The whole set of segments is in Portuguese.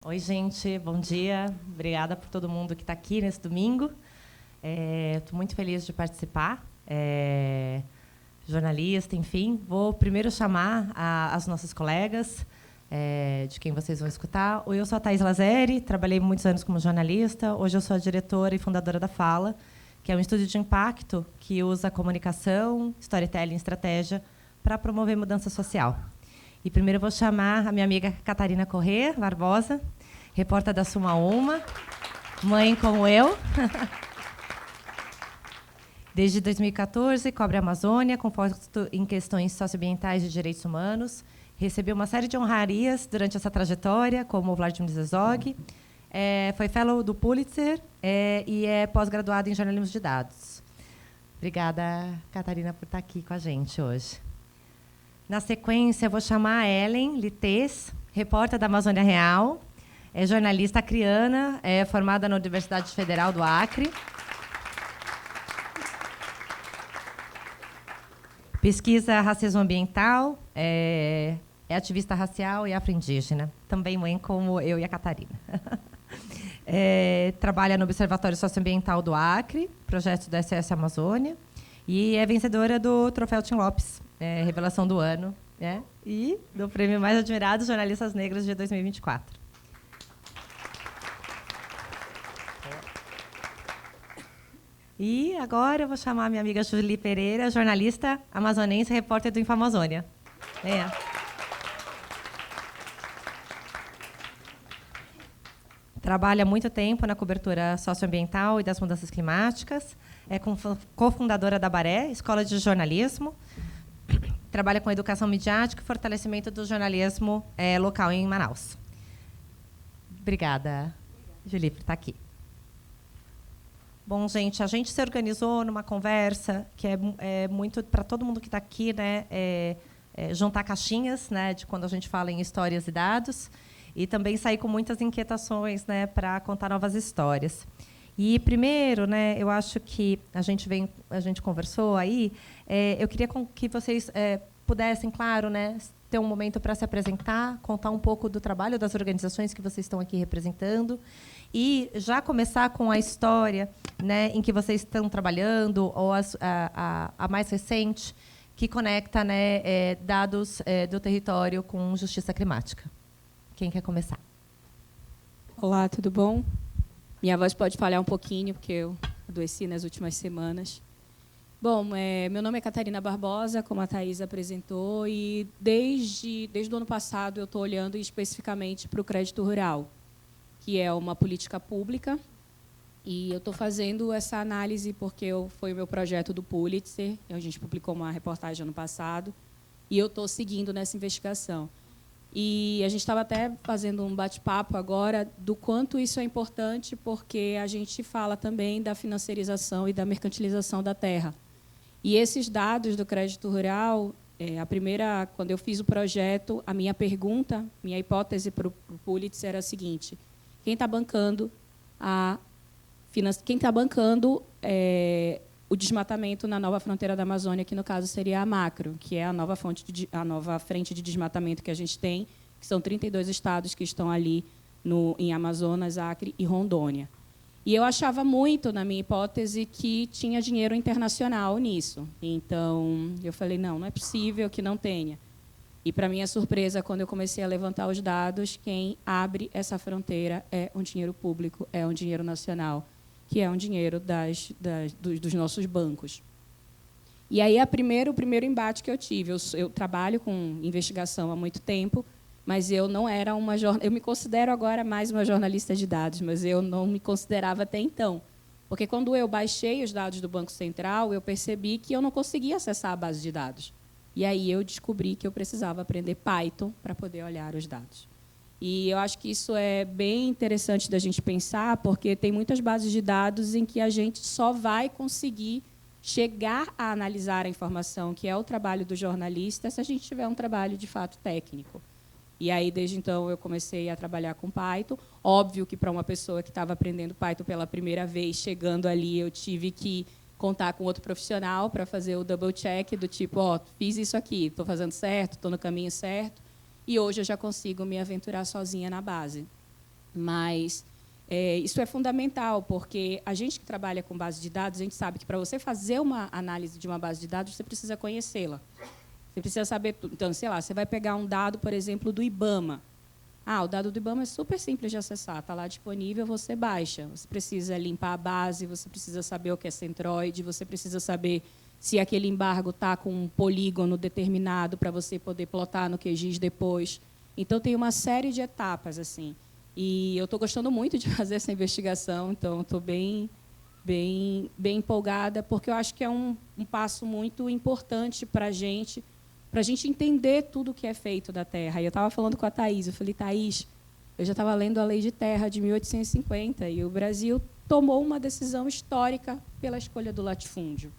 Oi, gente, bom dia. Obrigada por todo mundo que está aqui nesse domingo. Estou muito feliz de participar. Jornalista, enfim. Vou primeiro chamar as nossas colegas, de quem vocês vão escutar. Eu sou a Thaís Lazeri, trabalhei muitos anos como jornalista. Hoje eu sou a diretora e fundadora da Fala, que é um estúdio de impacto que usa comunicação, storytelling e estratégia para promover mudança social. E primeiro eu vou chamar a minha amiga Catarina Corrêa Barbosa, repórter da Suma Uma, mãe como eu. Desde 2014, cobre a Amazônia, com foco em questões socioambientais e direitos humanos. Recebeu uma série de honrarias durante essa trajetória, como o Vladimir Herzog. Foi fellow do Pulitzer e é pós-graduada em jornalismo de dados. Obrigada, Catarina, por estar aqui com a gente hoje. Na sequência, eu vou chamar a Ellen Lites, repórter da Amazônia Real, é jornalista acriana, é formada na Universidade Federal do Acre. Pesquisa racismo ambiental, é ativista racial e afro-indígena, também mãe como eu e a Catarina. Trabalha no Observatório Socioambiental do Acre, projeto do SS Amazônia, e é vencedora do Troféu Tim Lopes, Revelação do Ano, e do Prêmio Mais Admirado Jornalistas Negros de 2024. E agora eu vou chamar a minha amiga Julie Pereira, jornalista amazonense, repórter do InfoAmazônia. Trabalha há muito tempo na cobertura socioambiental e das mudanças climáticas. É cofundadora da Baré, Escola de Jornalismo. Trabalha com educação midiática e fortalecimento do jornalismo local em Manaus. Obrigada, Julie, por estar aqui. Bom, gente, a gente se organizou numa conversa que é muito para todo mundo que está aqui, né, juntar caixinhas, né, de quando a gente fala em histórias e dados, e também sair com muitas inquietações, né, para contar novas histórias. E primeiro, né, eu acho que a gente conversou aí. Eu queria que vocês pudessem, claro, né, ter um momento para se apresentar, contar um pouco do trabalho das organizações que vocês estão aqui representando e já começar com a história, né, em que vocês estão trabalhando, ou a mais recente, que conecta, né, dados do território com justiça climática. Quem quer começar? Olá, tudo bom? Minha voz pode falhar um pouquinho, porque eu adoeci nas últimas semanas. Bom, meu nome é Catarina Barbosa, como a Thaís apresentou, e desde o ano passado eu estou olhando especificamente para o crédito rural, que é uma política pública, e eu estou fazendo essa análise porque foi o meu projeto do Pulitzer, a gente publicou uma reportagem ano passado, e eu estou seguindo nessa investigação. E a gente estava até fazendo um bate-papo agora do quanto isso é importante, porque a gente fala também da financiarização e da mercantilização da terra. E esses dados do crédito rural, quando eu fiz o projeto, a minha pergunta, minha hipótese para o Pulitzer era a seguinte: quem está bancando o desmatamento na nova fronteira da Amazônia, que no caso seria a Macro, que é a nova frente de desmatamento que a gente tem, que são 32 estados que estão ali em Amazonas, Acre e Rondônia. E eu achava muito, na minha hipótese, que tinha dinheiro internacional nisso. Então, eu falei, não é possível que não tenha. E, para minha surpresa, quando eu comecei a levantar os dados, quem abre essa fronteira é um dinheiro público, é um dinheiro nacional, que é um dinheiro dos nossos bancos. E aí, o primeiro embate que eu tive, eu trabalho com investigação há muito tempo, mas eu não era eu me considero agora mais uma jornalista de dados, mas eu não me considerava até então. Porque quando eu baixei os dados do Banco Central, eu percebi que eu não conseguia acessar a base de dados. E aí eu descobri que eu precisava aprender Python para poder olhar os dados. E eu acho que isso é bem interessante da gente pensar, porque tem muitas bases de dados em que a gente só vai conseguir chegar a analisar a informação, que é o trabalho do jornalista, se a gente tiver um trabalho de fato técnico. E aí, desde então, eu comecei a trabalhar com Python. Óbvio que, para uma pessoa que estava aprendendo Python pela primeira vez, chegando ali, eu tive que contar com outro profissional para fazer o double check, do tipo, fiz isso aqui, estou fazendo certo, estou no caminho certo. E hoje eu já consigo me aventurar sozinha na base. Mas isso é fundamental, porque a gente que trabalha com base de dados, a gente sabe que para você fazer uma análise de uma base de dados, você precisa conhecê-la. Você precisa saber tudo. Então, sei lá, você vai pegar um dado, por exemplo, do IBAMA. O dado do IBAMA é super simples de acessar, está lá disponível, você baixa. Você precisa limpar a base, você precisa saber o que é centroide, você precisa saber se aquele embargo está com um polígono determinado para você poder plotar no QGIS depois. Então, tem uma série de etapas, assim. E eu estou gostando muito de fazer essa investigação, então estou bem empolgada, porque eu acho que é um passo muito importante para a gente entender tudo o que é feito da terra. E eu estava falando com a Thaís, eu falei, Thaís, eu já estava lendo a Lei de Terra de 1850, e o Brasil tomou uma decisão histórica pela escolha do latifúndio.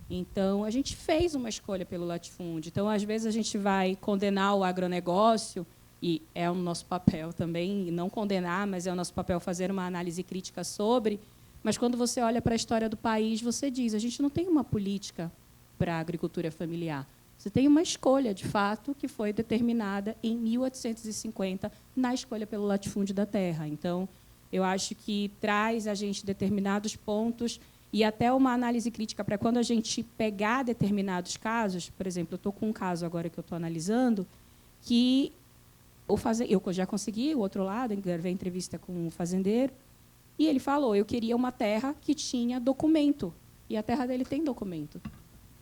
Então, a gente fez uma escolha pelo latifúndio. Então, às vezes, a gente vai condenar o agronegócio, e é o nosso papel também, não condenar, mas é o nosso papel fazer uma análise crítica sobre. Mas, quando você olha para a história do país, você diz, a gente não tem uma política para a agricultura familiar. Você tem uma escolha, de fato, que foi determinada em 1850, na escolha pelo latifúndio da terra. Então, eu acho que traz a gente determinados pontos e até uma análise crítica para quando a gente pegar determinados casos. Por exemplo, eu estou com um caso agora que eu estou analisando, que eu já consegui, o outro lado, gravei entrevista com um fazendeiro, e ele falou, eu queria uma terra que tinha documento, e a terra dele tem documento.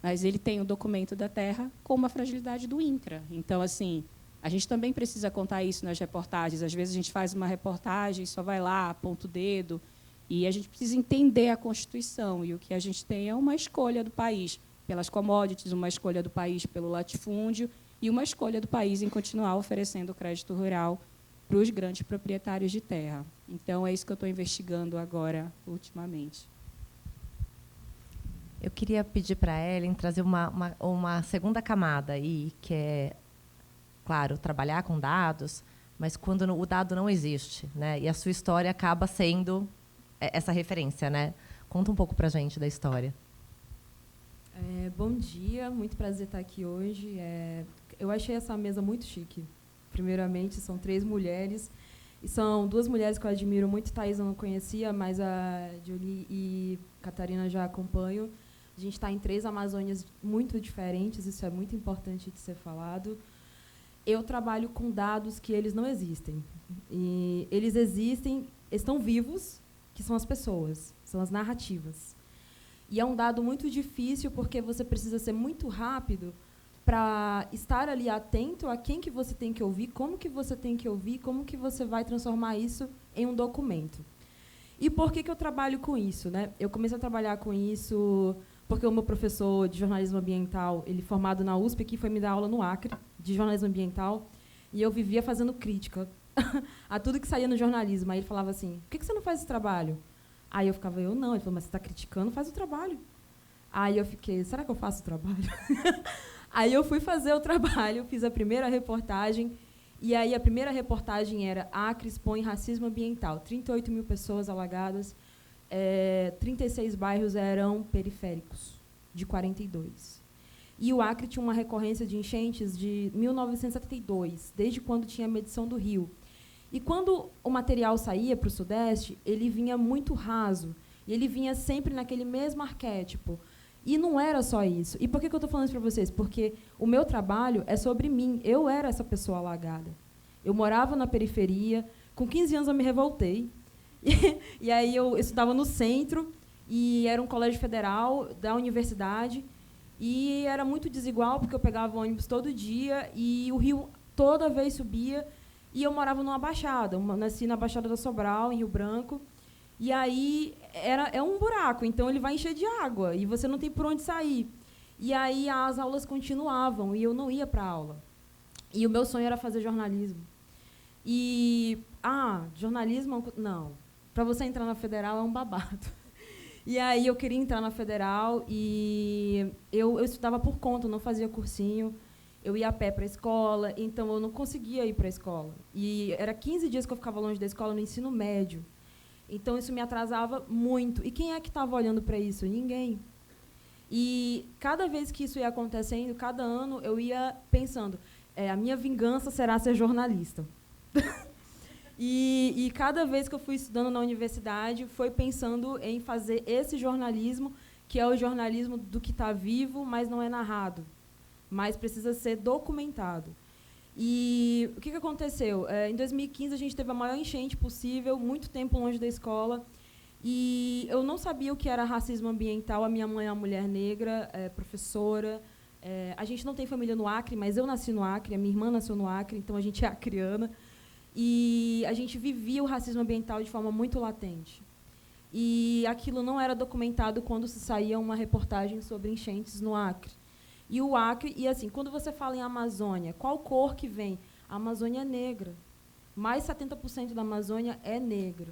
Mas ele tem o documento da terra com uma fragilidade do INCRA. Então, assim, a gente também precisa contar isso nas reportagens. Às vezes, a gente faz uma reportagem, só vai lá, aponta o dedo, e a gente precisa entender a Constituição. E o que a gente tem é uma escolha do país pelas commodities, uma escolha do país pelo latifúndio e uma escolha do país em continuar oferecendo crédito rural para os grandes proprietários de terra. Então, é isso que eu estou investigando agora, ultimamente. Eu queria pedir para a Ellen trazer uma segunda camada aí, que é, claro, trabalhar com dados, mas quando o dado não existe, né? E a sua história acaba sendo essa referência, né? Conta um pouco para a gente da história. Bom dia, muito prazer estar aqui hoje. Eu achei essa mesa muito chique. Primeiramente, são 3 mulheres, e são 2 mulheres que eu admiro muito. Thaís eu não conhecia, mas a Julie e Catarina já acompanho. A gente está em 3 Amazônias muito diferentes, isso é muito importante de ser falado. Eu trabalho com dados que eles não existem. E eles existem, estão vivos, que são as pessoas, são as narrativas. E é um dado muito difícil, porque você precisa ser muito rápido para estar ali atento a quem que você tem que ouvir, como que você tem que ouvir, como que você vai transformar isso em um documento. E por que eu trabalho com isso, né? Eu comecei a trabalhar com isso porque o meu professor de jornalismo ambiental, ele formado na USP, aqui foi me dar aula no Acre, de jornalismo ambiental, e eu vivia fazendo crítica a tudo que saía no jornalismo. Aí ele falava assim, por que você não faz esse trabalho? Aí eu ficava, eu não. Ele falou, mas você está criticando, faz o trabalho. Aí eu fiquei, será que eu faço o trabalho? Aí eu fui fazer o trabalho, fiz a primeira reportagem, e aí a primeira reportagem era Acre expõe racismo ambiental, 38 mil pessoas alagadas, 36 bairros eram periféricos, de 42. E o Acre tinha uma recorrência de enchentes de 1972, desde quando tinha a medição do rio. E quando o material saía para o Sudeste, ele vinha muito raso, e ele vinha sempre naquele mesmo arquétipo. E não era só isso. E por que eu estou falando isso para vocês? Porque o meu trabalho é sobre mim. Eu era essa pessoa alagada. Eu morava na periferia. Com 15 anos, eu me revoltei. E aí eu estudava no centro, e era um colégio federal da universidade. E era muito desigual, porque eu pegava ônibus todo dia, e o rio toda vez subia. E eu morava numa baixada. Nasci na Baixada da Sobral, em Rio Branco. E aí é um buraco, então ele vai encher de água e você não tem por onde sair. E aí as aulas continuavam e eu não ia para a aula. E o meu sonho era fazer jornalismo. E, jornalismo, não. Para você entrar na Federal é um babado. E aí eu queria entrar na Federal e eu estudava por conta, eu não fazia cursinho. Eu ia a pé para a escola, então eu não conseguia ir para a escola. E era 15 dias que eu ficava longe da escola no ensino médio. Então, isso me atrasava muito. E quem é que estava olhando para isso? Ninguém. E, cada vez que isso ia acontecendo, cada ano, eu ia pensando, a minha vingança será ser jornalista. E cada vez que eu fui estudando na universidade, foi pensando em fazer esse jornalismo, que é o jornalismo do que está vivo, mas não é narrado, mas precisa ser documentado. E o que aconteceu? Em 2015, a gente teve a maior enchente possível, muito tempo longe da escola, e eu não sabia o que era racismo ambiental. A minha mãe é uma mulher negra, professora. A gente não tem família no Acre, mas eu nasci no Acre, a minha irmã nasceu no Acre, então a gente é acreana. E a gente vivia o racismo ambiental de forma muito latente. E aquilo não era documentado quando se saía uma reportagem sobre enchentes no Acre. E o Acre, e assim, quando você fala em Amazônia, qual cor que vem? A Amazônia é negra. Mais 70% da Amazônia é negra.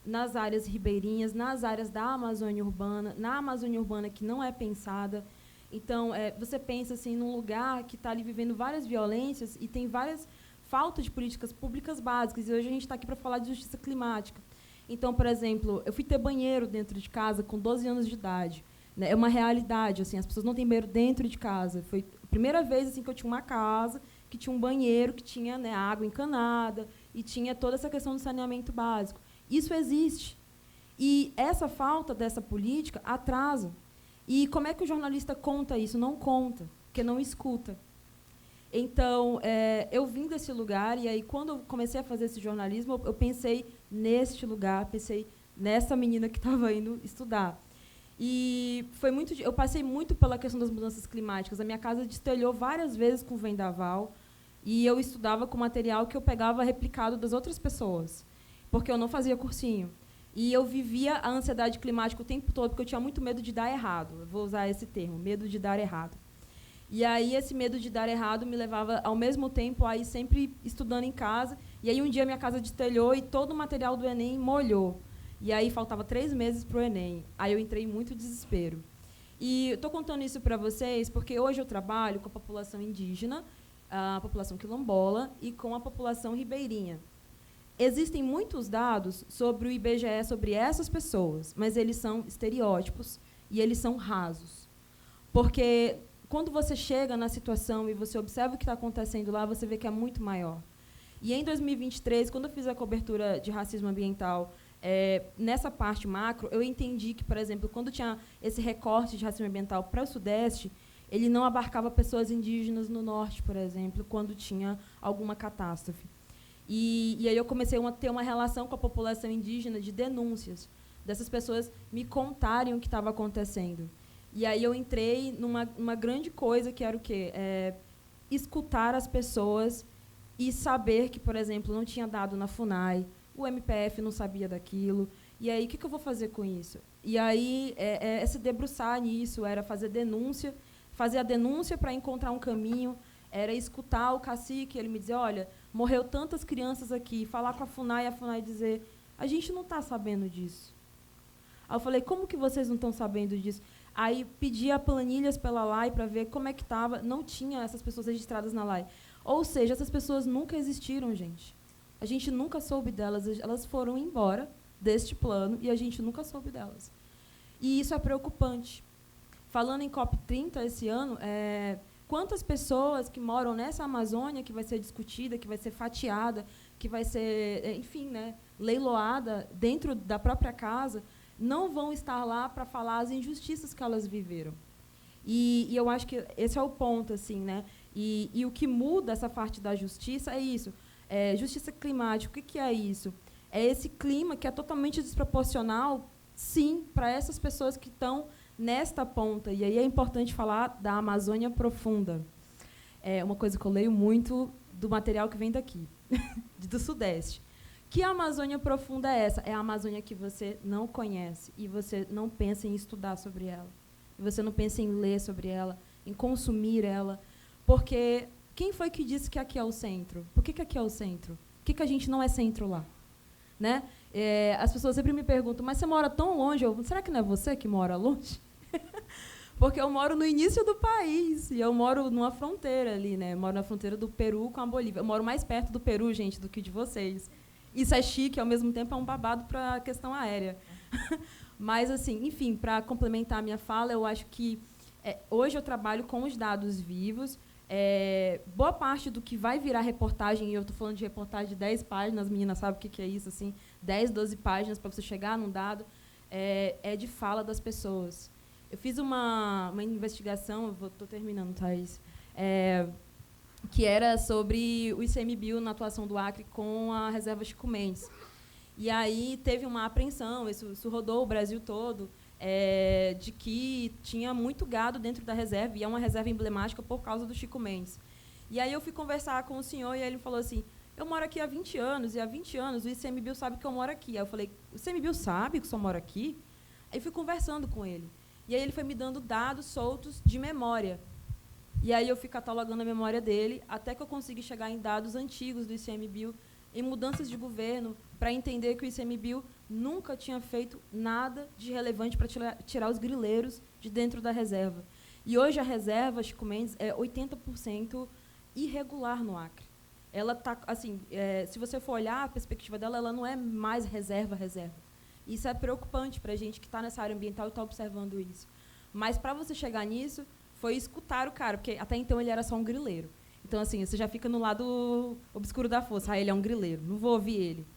Nas áreas ribeirinhas, nas áreas da Amazônia urbana, na Amazônia urbana que não é pensada. Então, você pensa assim, num lugar que está ali vivendo várias violências e tem várias faltas de políticas públicas básicas. E hoje a gente está aqui para falar de justiça climática. Então, por exemplo, eu fui ter banheiro dentro de casa com 12 anos de idade. É uma realidade, assim, as pessoas não têm banheiro dentro de casa. Foi a primeira vez assim, que eu tinha uma casa que tinha um banheiro, que tinha, né, água encanada e tinha toda essa questão do saneamento básico. Isso existe. E essa falta dessa política atrasa. E como é que o jornalista conta isso? Não conta, porque não escuta. Então, eu vim desse lugar, e aí, quando eu comecei a fazer esse jornalismo, eu pensei neste lugar, pensei nessa menina que estava indo estudar. E eu passei muito pela questão das mudanças climáticas. A minha casa destelhou várias vezes com vendaval, e eu estudava com material que eu pegava replicado das outras pessoas, porque eu não fazia cursinho. E eu vivia a ansiedade climática o tempo todo, porque eu tinha muito medo de dar errado. Eu vou usar esse termo, medo de dar errado. E aí, esse medo de dar errado me levava, ao mesmo tempo, a ir sempre estudando em casa. E aí, um dia, minha casa destelhou e todo o material do Enem molhou. E aí, faltava 3 meses para o Enem. Aí, eu entrei em muito desespero. E estou contando isso para vocês porque hoje eu trabalho com a população indígena, a população quilombola e com a população ribeirinha. Existem muitos dados sobre o IBGE, sobre essas pessoas, mas eles são estereótipos e eles são rasos. Porque quando você chega na situação e você observa o que está acontecendo lá, você vê que é muito maior. E em 2023, quando eu fiz a cobertura de racismo ambiental, nessa parte macro, eu entendi que, por exemplo, quando tinha esse recorte de racismo ambiental para o Sudeste, ele não abarcava pessoas indígenas no Norte, por exemplo, quando tinha alguma catástrofe. E aí eu comecei a ter uma relação com a população indígena de denúncias, dessas pessoas me contarem o que estava acontecendo. E aí eu entrei numa grande coisa, que era o quê? Escutar as pessoas e saber que, por exemplo, não tinha dado na FUNAI, o MPF não sabia daquilo. E aí, o que eu vou fazer com isso? E aí, se debruçar nisso, era fazer a denúncia para encontrar um caminho, era escutar o cacique, ele me dizer, olha, morreu tantas crianças aqui, falar com a FUNAI, e a FUNAI dizer, a gente não está sabendo disso. Aí eu falei, como que vocês não estão sabendo disso? Aí pedia planilhas pela LAI para ver como é que estava, não tinha essas pessoas registradas na LAI. Ou seja, essas pessoas nunca existiram, gente. A gente nunca soube delas, elas foram embora deste plano e a gente nunca soube delas. E isso é preocupante. Falando em COP30 esse ano, quantas pessoas que moram nessa Amazônia, que vai ser discutida, que vai ser fatiada, que vai ser, enfim, né, leiloada dentro da própria casa, não vão estar lá para falar as injustiças que elas viveram. E eu acho que esse é o ponto, assim, né? E o que muda essa parte da justiça é isso. Justiça climática, o que é isso? É esse clima que é totalmente desproporcional, sim, para essas pessoas que estão nesta ponta. E aí é importante falar da Amazônia profunda. É uma coisa que eu leio muito do material que vem daqui, do Sudeste. Que Amazônia profunda é essa? É a Amazônia que você não conhece e você não pensa em estudar sobre ela. E você não pensa em ler sobre ela, em consumir ela. Porque quem foi que disse que aqui é o centro? Por que aqui é o centro? Por que a gente não é centro lá? Né? As pessoas sempre me perguntam, mas você mora tão longe? Será que não é você que mora longe? Porque eu moro no início do país, e eu moro numa fronteira ali, né? Eu moro na fronteira do Peru com a Bolívia. Eu moro mais perto do Peru, gente, do que de vocês. Isso é chique, ao mesmo tempo é um babado para a questão aérea. Mas, assim, enfim, para complementar a minha fala, eu acho que hoje eu trabalho com os dados vivos. Boa parte do que vai virar reportagem, e eu estou falando de reportagem de 10 páginas, as meninas sabem o que é isso, assim, 10, 12 páginas para você chegar num dado, é de fala das pessoas. Eu fiz uma investigação, estou terminando, Thaís, que era sobre o ICMBio na atuação do Acre com a reserva Chico Mendes. E aí teve uma apreensão, isso rodou o Brasil todo, de que tinha muito gado dentro da reserva, e é uma reserva emblemática por causa do Chico Mendes. E aí eu fui conversar com o senhor, e ele falou assim, eu moro aqui há 20 anos, e há 20 anos o ICMBio sabe que eu moro aqui. Aí eu falei, o ICMBio sabe que eu moro aqui? Aí fui conversando com ele. E aí ele foi me dando dados soltos de memória. E aí eu fui catalogando a memória dele, até que eu consegui chegar em dados antigos do ICMBio, em mudanças de governo, para entender que o ICMBio nunca tinha feito nada de relevante para tirar os grileiros de dentro da reserva. E hoje a reserva Chico Mendes é 80% irregular no Acre. Ela tá, assim, se você for olhar a perspectiva dela, ela não é mais reserva. Isso é preocupante para a gente que está nessa área ambiental e está observando isso. Mas, para você chegar nisso, foi escutar o cara, porque até então ele era só um grileiro. Então, assim, você já fica no lado obscuro da força. Ele é um grileiro, não vou ouvir ele.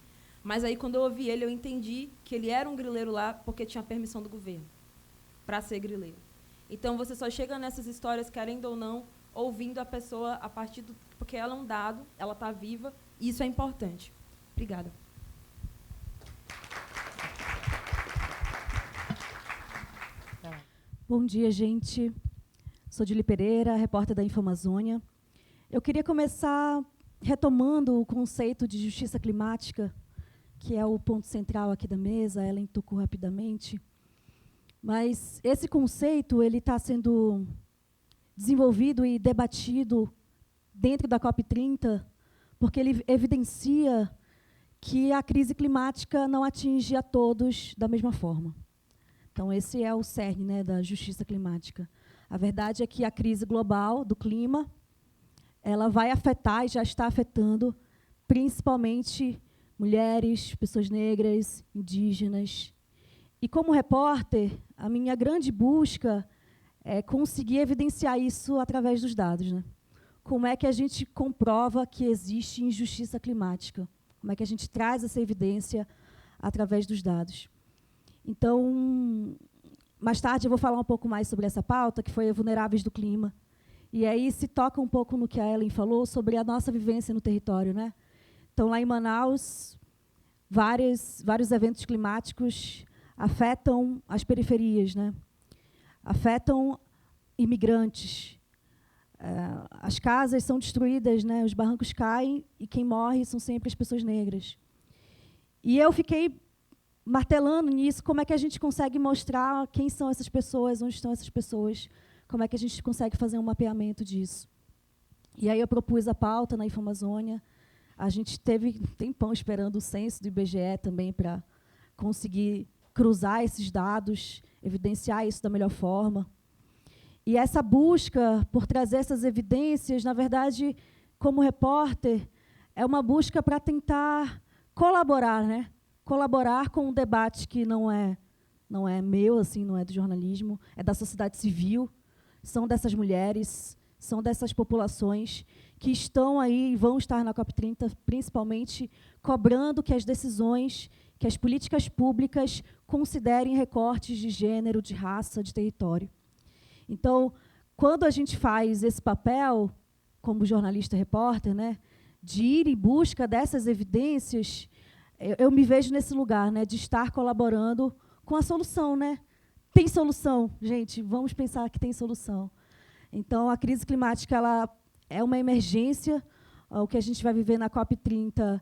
Mas aí, quando eu ouvi ele, eu entendi que ele era um grileiro lá porque tinha permissão do governo para ser grileiro. Então, você só chega nessas histórias, querendo ou não, ouvindo a pessoa a partir do... Porque ela é um dado, ela está viva, e isso é importante. Obrigada. Bom dia, gente. Sou Dili Pereira, repórter da Infamazônia. Eu queria começar retomando o conceito de justiça climática, que é o ponto central aqui da mesa. Ellen tocou rapidamente. Mas esse conceito ele está sendo desenvolvido e debatido dentro da COP30, porque ele evidencia que a crise climática não atinge a todos da mesma forma. Então, esse é o cerne, né, da justiça climática. A verdade é que a crise global do clima ela vai afetar e já está afetando principalmente mulheres, pessoas negras, indígenas. E, como repórter, a minha grande busca é conseguir evidenciar isso através dos dados, né? Como é que a gente comprova que existe injustiça climática? Como é que a gente traz essa evidência através dos dados? Então, mais tarde eu vou falar um pouco mais sobre essa pauta, que foi Vulneráveis do Clima. E aí se toca um pouco no que a Ellen falou sobre a nossa vivência no território, né? Então, lá em Manaus, vários eventos climáticos afetam as periferias, né? Afetam imigrantes. As casas são destruídas, né? Os barrancos caem e quem morre são sempre as pessoas negras. E eu fiquei martelando nisso, como é que a gente consegue mostrar quem são essas pessoas, onde estão essas pessoas, como é que a gente consegue fazer um mapeamento disso. E aí eu propus a pauta na Infamazônia. A gente teve um tempão esperando o censo do IBGE também para conseguir cruzar esses dados, evidenciar isso da melhor forma. E essa busca por trazer essas evidências, na verdade, como repórter, é uma busca para tentar colaborar, né? Colaborar com um debate que não é meu, assim, não é do jornalismo, é da sociedade civil, são dessas mulheres, são dessas populações que estão aí e vão estar na COP30, principalmente cobrando que as decisões, que as políticas públicas considerem recortes de gênero, de raça, de território. Então, quando a gente faz esse papel, como jornalista repórter, né, de ir em busca dessas evidências, eu me vejo nesse lugar, né, de estar colaborando com a solução, né? Tem solução, gente, vamos pensar que tem solução. Então, a crise climática ela é uma emergência. O que a gente vai viver na COP30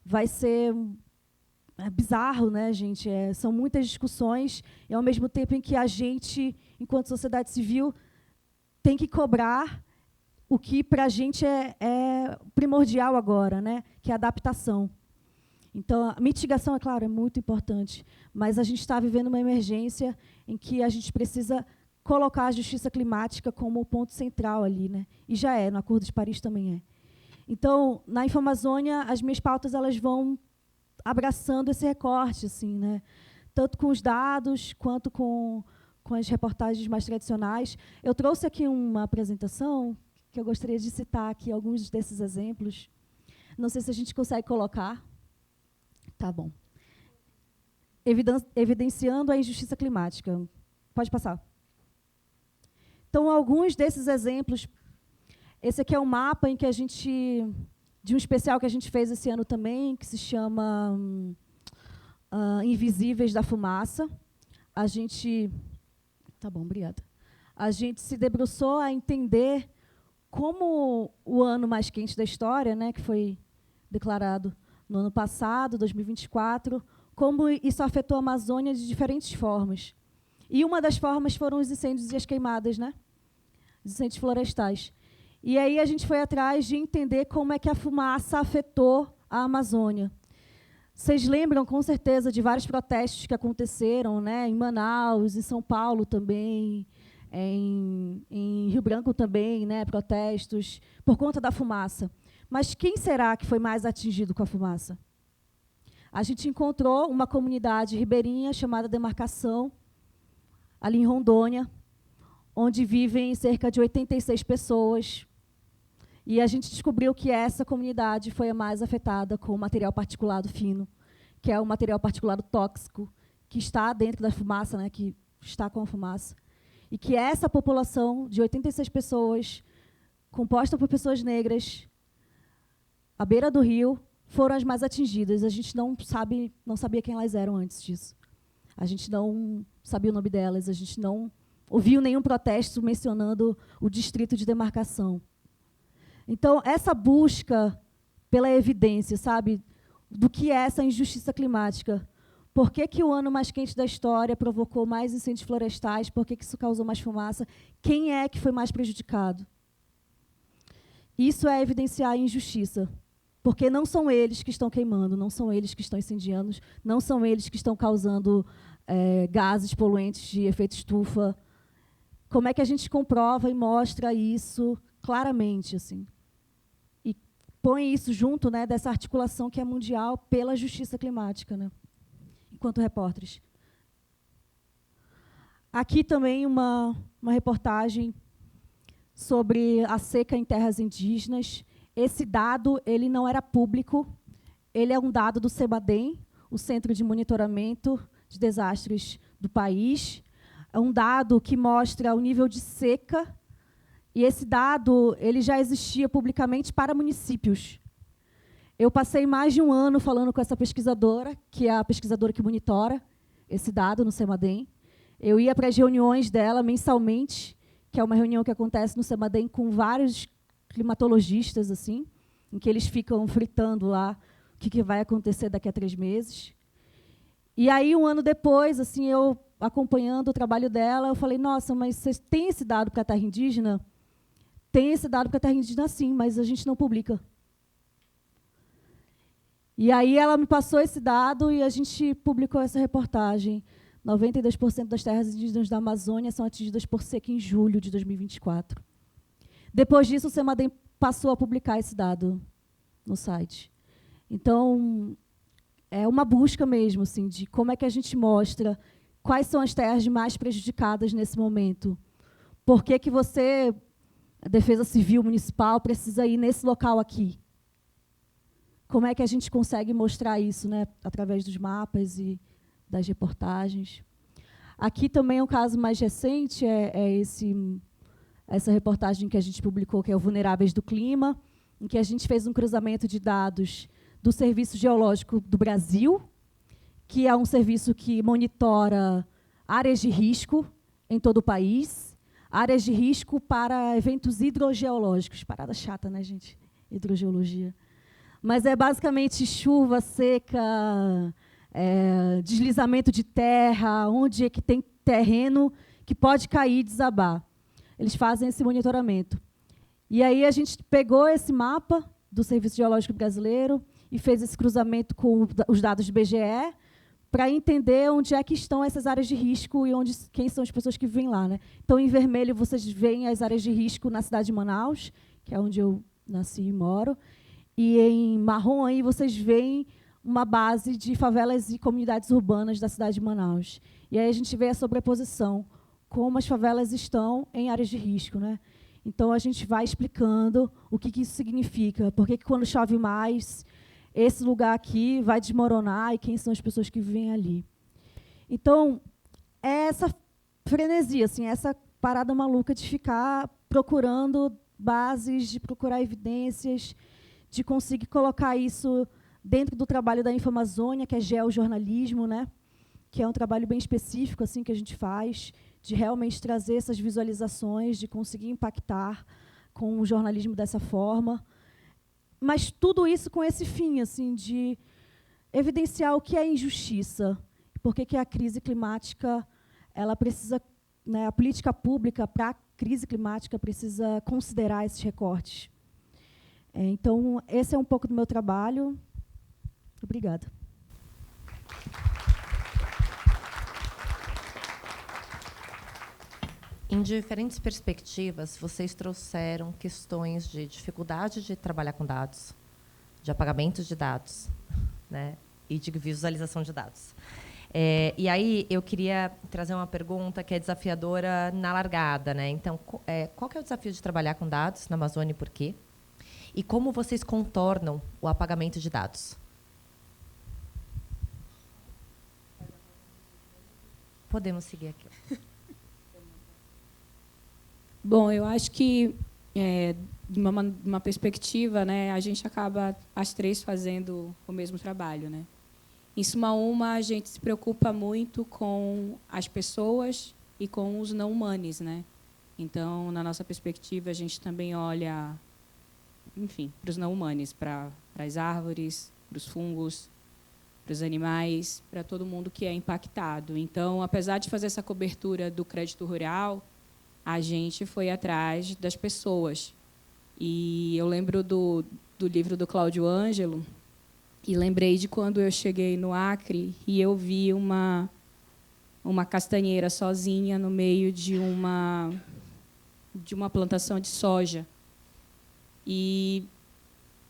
vai ser bizarro, né, gente? São muitas discussões, e, ao mesmo tempo em que a gente, enquanto sociedade civil, tem que cobrar o que, para a gente, é primordial agora, né, que é a adaptação. Então, a mitigação, é claro, é muito importante, mas a gente está vivendo uma emergência em que a gente precisa colocar a justiça climática como o ponto central ali, né? E já no Acordo de Paris também é. Então, na Infamazônia, as minhas pautas elas vão abraçando esse recorte, assim, né? Tanto com os dados, quanto com as reportagens mais tradicionais. Eu trouxe aqui uma apresentação que eu gostaria de citar aqui alguns desses exemplos. Não sei se a gente consegue colocar. Tá bom. Evidenciando a injustiça climática. Pode passar. Então, alguns desses exemplos. Esse aqui é um mapa em que a gente, de um especial que a gente fez esse ano também, que se chama Invisíveis da Fumaça. A gente... Tá bom, obrigada. A gente se debruçou a entender como o ano mais quente da história, né, que foi declarado no ano passado, 2024, como isso afetou a Amazônia de diferentes formas. E uma das formas foram os incêndios e as queimadas, né? Os incêndios florestais. E aí a gente foi atrás de entender como é que a fumaça afetou a Amazônia. Vocês lembram, com certeza, de vários protestos que aconteceram, né, em Manaus, em São Paulo também, em Rio Branco também, né, protestos por conta da fumaça. Mas quem será que foi mais atingido com a fumaça? A gente encontrou uma comunidade ribeirinha chamada Demarcação, ali em Rondônia, onde vivem cerca de 86 pessoas. E a gente descobriu que essa comunidade foi a mais afetada com o material particulado fino, que é o material particulado tóxico, que está dentro da fumaça, né, que está com a fumaça. E que essa população de 86 pessoas, composta por pessoas negras, à beira do rio, foram as mais atingidas. A gente não sabia quem elas eram antes disso. A gente não sabia o nome delas, a gente não ouviu nenhum protesto mencionando o distrito de demarcação. Então, essa busca pela evidência, sabe, do que é essa injustiça climática. Por que que o ano mais quente da história provocou mais incêndios florestais? Por que que isso causou mais fumaça? Quem é que foi mais prejudicado? Isso é evidenciar a injustiça. Porque não são eles que estão queimando, não são eles que estão incendiando, não são eles que estão causando gases poluentes de efeito estufa. Como é que a gente comprova e mostra isso claramente, assim? E põe isso junto, né, dessa articulação que é mundial pela justiça climática, né, enquanto repórteres. Aqui também uma reportagem sobre a seca em terras indígenas. Esse dado ele não era público, ele é um dado do CEMADEM, o Centro de Monitoramento de Desastres do país. É um dado que mostra o nível de seca, e esse dado ele já existia publicamente para municípios. Eu passei mais de um ano falando com essa pesquisadora, que é a pesquisadora que monitora esse dado no CEMADEM. Eu ia para as reuniões dela mensalmente, que é uma reunião que acontece no CEMADEM com vários climatologistas, assim, em que eles ficam fritando lá o que vai acontecer daqui a 3 meses. E aí, um ano depois, assim, eu acompanhando o trabalho dela, eu falei, nossa, mas vocês têm esse dado para a terra indígena? Tem esse dado para a terra indígena, sim, mas a gente não publica. E aí ela me passou esse dado e a gente publicou essa reportagem. 92% das terras indígenas da Amazônia são atingidas por seca em julho de 2024. Depois disso, o CEMADEM passou a publicar esse dado no site. Então, é uma busca mesmo, assim, de como é que a gente mostra quais são as terras mais prejudicadas nesse momento. Por que que você, a Defesa Civil Municipal, precisa ir nesse local aqui? Como é que a gente consegue mostrar isso, né, através dos mapas e das reportagens? Aqui também é um caso mais recente, essa reportagem que a gente publicou, que é o Vulneráveis do Clima, em que a gente fez um cruzamento de dados do Serviço Geológico do Brasil, que é um serviço que monitora áreas de risco em todo o país, áreas de risco para eventos hidrogeológicos. Parada chata, né, gente? Hidrogeologia. Mas é basicamente chuva, seca, deslizamento de terra, onde é que tem terreno que pode cair e desabar. Eles fazem esse monitoramento. E aí a gente pegou esse mapa do Serviço Geológico Brasileiro e fez esse cruzamento com os dados do BGE para entender onde é que estão essas áreas de risco e quem são as pessoas que vivem lá, né? Então, em vermelho, vocês veem as áreas de risco na cidade de Manaus, que é onde eu nasci e moro, e em marrom aí vocês veem uma base de favelas e comunidades urbanas da cidade de Manaus. E aí a gente vê a sobreposição, como as favelas estão em áreas de risco, né? Então, a gente vai explicando o que isso significa, por que quando chove mais, esse lugar aqui vai desmoronar e quem são as pessoas que vivem ali. Então, é essa frenesia, assim, essa parada maluca de ficar procurando bases, de procurar evidências, de conseguir colocar isso dentro do trabalho da Infamazônia, que é geojornalismo, né? Que é um trabalho bem específico assim que a gente faz, de realmente trazer essas visualizações, de conseguir impactar com o jornalismo dessa forma. Mas tudo isso com esse fim assim, de evidenciar o que é injustiça, por que a crise climática ela precisa, né, a política pública para a crise climática precisa considerar esses recortes. Então, esse é um pouco do meu trabalho. Obrigada. Em diferentes perspectivas, vocês trouxeram questões de dificuldade de trabalhar com dados, de apagamento de dados, né, e de visualização de dados. E aí eu queria trazer uma pergunta que é desafiadora na largada, né? Então, qual que é o desafio de trabalhar com dados na Amazônia e por quê? E como vocês contornam o apagamento de dados? Podemos seguir aqui. Bom, eu acho que, de uma perspectiva, né, a gente acaba, as três, fazendo o mesmo trabalho. Né? Em suma uma, a gente se preocupa muito com as pessoas e com os não humanos. Né? Então, na nossa perspectiva, a gente também olha, enfim, para os não humanos, para as árvores, para os fungos, para os animais, para todo mundo que é impactado. Então, apesar de fazer essa cobertura do crédito rural, a gente foi atrás das pessoas. E eu lembro do livro do Cláudio Ângelo, e lembrei de quando eu cheguei no Acre e eu vi uma castanheira sozinha no meio de uma plantação de soja. E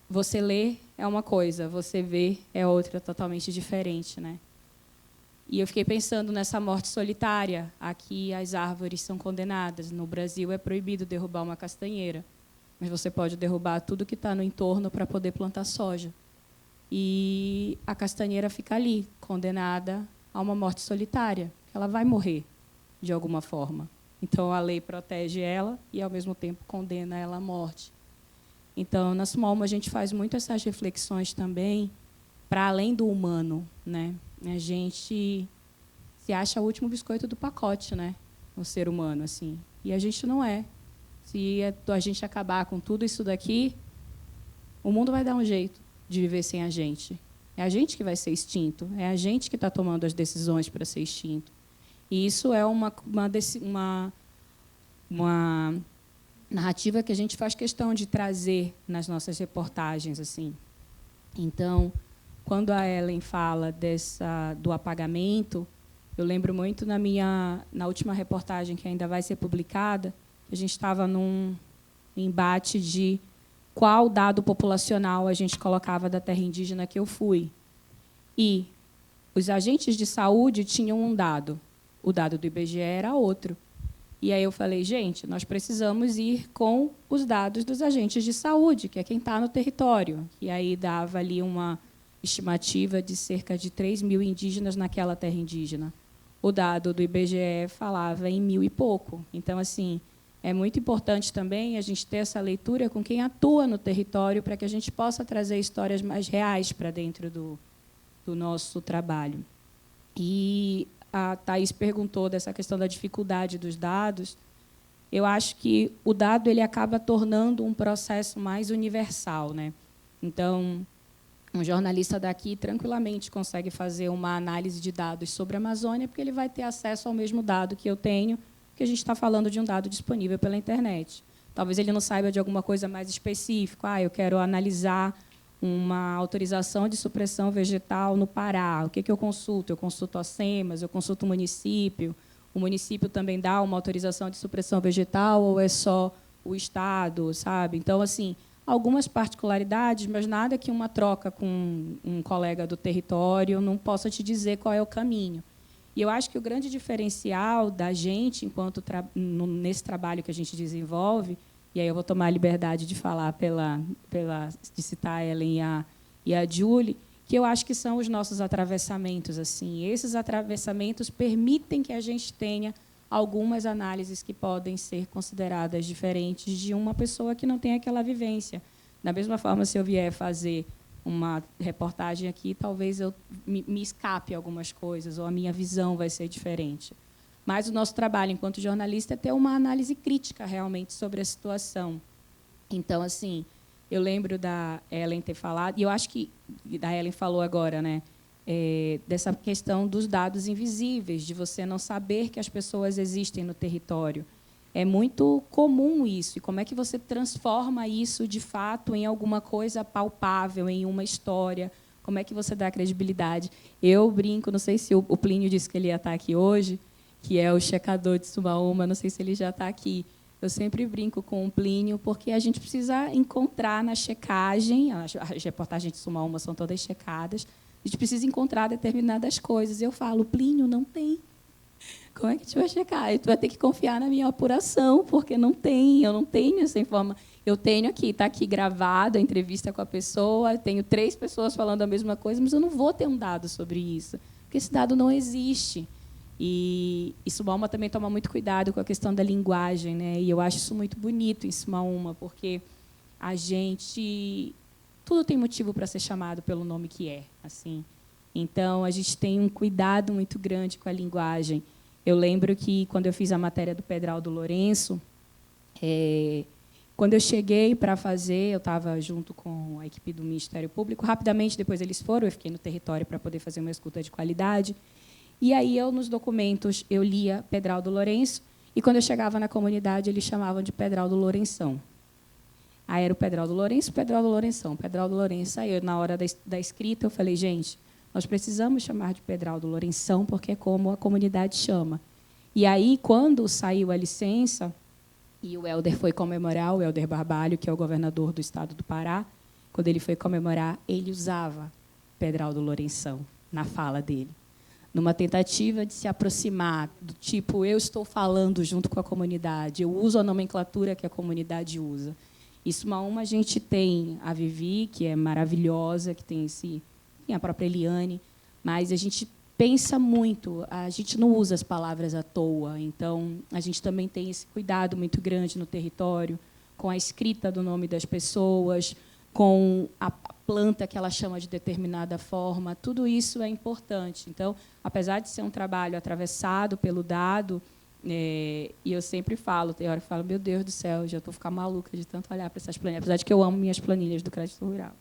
você lê é uma coisa, você vê é outra, totalmente diferente. Né? E eu fiquei pensando nessa morte solitária. Aqui as árvores são condenadas. No Brasil é proibido derrubar uma castanheira, mas você pode derrubar tudo que está no entorno para poder plantar soja. E a castanheira fica ali, condenada a uma morte solitária. Ela vai morrer, de alguma forma. Então, a lei protege ela e, ao mesmo tempo, condena ela à morte. Então, na Sumalma, a gente faz muito essas reflexões também para além do humano. Né? A gente se acha o último biscoito do pacote, né? O ser humano, assim. E a gente não é. Se a gente acabar com tudo isso daqui, o mundo vai dar um jeito de viver sem a gente. É a gente que vai ser extinto. É a gente que está tomando as decisões para ser extinto. E isso é uma narrativa que a gente faz questão de trazer nas nossas reportagens, assim. Então, quando a Ellen fala do apagamento, eu lembro muito na última reportagem que ainda vai ser publicada, a gente estava num embate de qual dado populacional a gente colocava da terra indígena que eu fui. E os agentes de saúde tinham um dado, o dado do IBGE era outro. E aí eu falei, gente, nós precisamos ir com os dados dos agentes de saúde, que é quem está no território. E aí dava ali uma estimativa de cerca de 3 mil indígenas naquela terra indígena. O dado do IBGE falava em 1.000 e pouco. Então, assim, é muito importante também a gente ter essa leitura com quem atua no território para que a gente possa trazer histórias mais reais para dentro do nosso trabalho. E a Thaís perguntou dessa questão da dificuldade dos dados. Eu acho que o dado ele acaba tornando um processo mais universal. Né? Então, um jornalista daqui tranquilamente consegue fazer uma análise de dados sobre a Amazônia, porque ele vai ter acesso ao mesmo dado que eu tenho, porque a gente está falando de um dado disponível pela internet. Talvez ele não saiba de alguma coisa mais específica. Eu quero analisar uma autorização de supressão vegetal no Pará. O que eu consulto? Eu consulto a SEMAS, eu consulto o município. O município também dá uma autorização de supressão vegetal ou é só o Estado, sabe? Então, assim, algumas particularidades, mas nada que uma troca com um colega do território não possa te dizer qual é o caminho. E eu acho que o grande diferencial da gente, nesse trabalho que a gente desenvolve, e aí eu vou tomar a liberdade de falar de citar a Ellen e a Julie, que eu acho que são os nossos atravessamentos. Assim. Esses atravessamentos permitem que a gente tenha algumas análises que podem ser consideradas diferentes de uma pessoa que não tem aquela vivência. Da mesma forma, se eu vier fazer uma reportagem aqui, talvez eu me escape algumas coisas, ou a minha visão vai ser diferente. Mas o nosso trabalho, enquanto jornalista, é ter uma análise crítica, realmente, sobre a situação. Então, assim, eu lembro da Ellen ter falado, e eu acho que a Ellen falou agora, né, dessa questão dos dados invisíveis, de você não saber que as pessoas existem no território. É muito comum isso. E como é que você transforma isso, de fato, em alguma coisa palpável, em uma história? Como é que você dá credibilidade? Eu brinco, não sei se o Plínio disse que ele ia estar aqui hoje, que é o checador de Sumaúma, não sei se ele já está aqui. Eu sempre brinco com o Plínio, porque a gente precisa encontrar na checagem, as reportagens de Sumaúma são todas checadas, a gente precisa encontrar determinadas coisas. Eu falo, Plínio, não tem. Como é que a gente vai checar? Tu vai ter que confiar na minha apuração, porque não tem, eu não tenho essa informação. Eu tenho aqui, está aqui gravado a entrevista com a pessoa, tenho 3 pessoas falando a mesma coisa, mas eu não vou ter um dado sobre isso, porque esse dado não existe. E Sumaúma também toma muito cuidado com a questão da linguagem, né? E eu acho isso muito bonito em Sumaúma, porque a gente... Tudo tem motivo para ser chamado pelo nome que é. Assim. Então, a gente tem um cuidado muito grande com a linguagem. Eu lembro que, quando eu fiz a matéria do Pedraldo Lourenço, quando eu cheguei para fazer, eu estava junto com a equipe do Ministério Público, rapidamente, depois eles foram, eu fiquei no território para poder fazer uma escuta de qualidade. E aí, nos documentos, eu lia Pedraldo Lourenço, e, quando eu chegava na comunidade, eles chamavam de Pedraldo Lourenção. Aí era o Pedraldo Lourenço, Pedraldo Lourenção, Pedraldo Lourenço. Aí, na hora da escrita, eu falei, gente, nós precisamos chamar de Pedraldo Lourenção, porque é como a comunidade chama. E aí, quando saiu a licença, e o Helder foi comemorar, o Helder Barbalho, que é o governador do estado do Pará, quando ele foi comemorar, ele usava Pedraldo Lourenção na fala dele, numa tentativa de se aproximar do tipo, eu estou falando junto com a comunidade, eu uso a nomenclatura que a comunidade usa. Isso, a gente tem a Vivi, que é maravilhosa, que tem a própria Eliane, mas a gente pensa muito, a gente não usa as palavras à toa, então a gente também tem esse cuidado muito grande no território, com a escrita do nome das pessoas, com a planta que ela chama de determinada forma, tudo isso é importante. Então, apesar de ser um trabalho atravessado pelo dado, e eu sempre falo, tem hora que eu falo, meu Deus do céu, já estou ficando maluca de tanto olhar para essas planilhas, apesar de que eu amo minhas planilhas do Crédito Rural.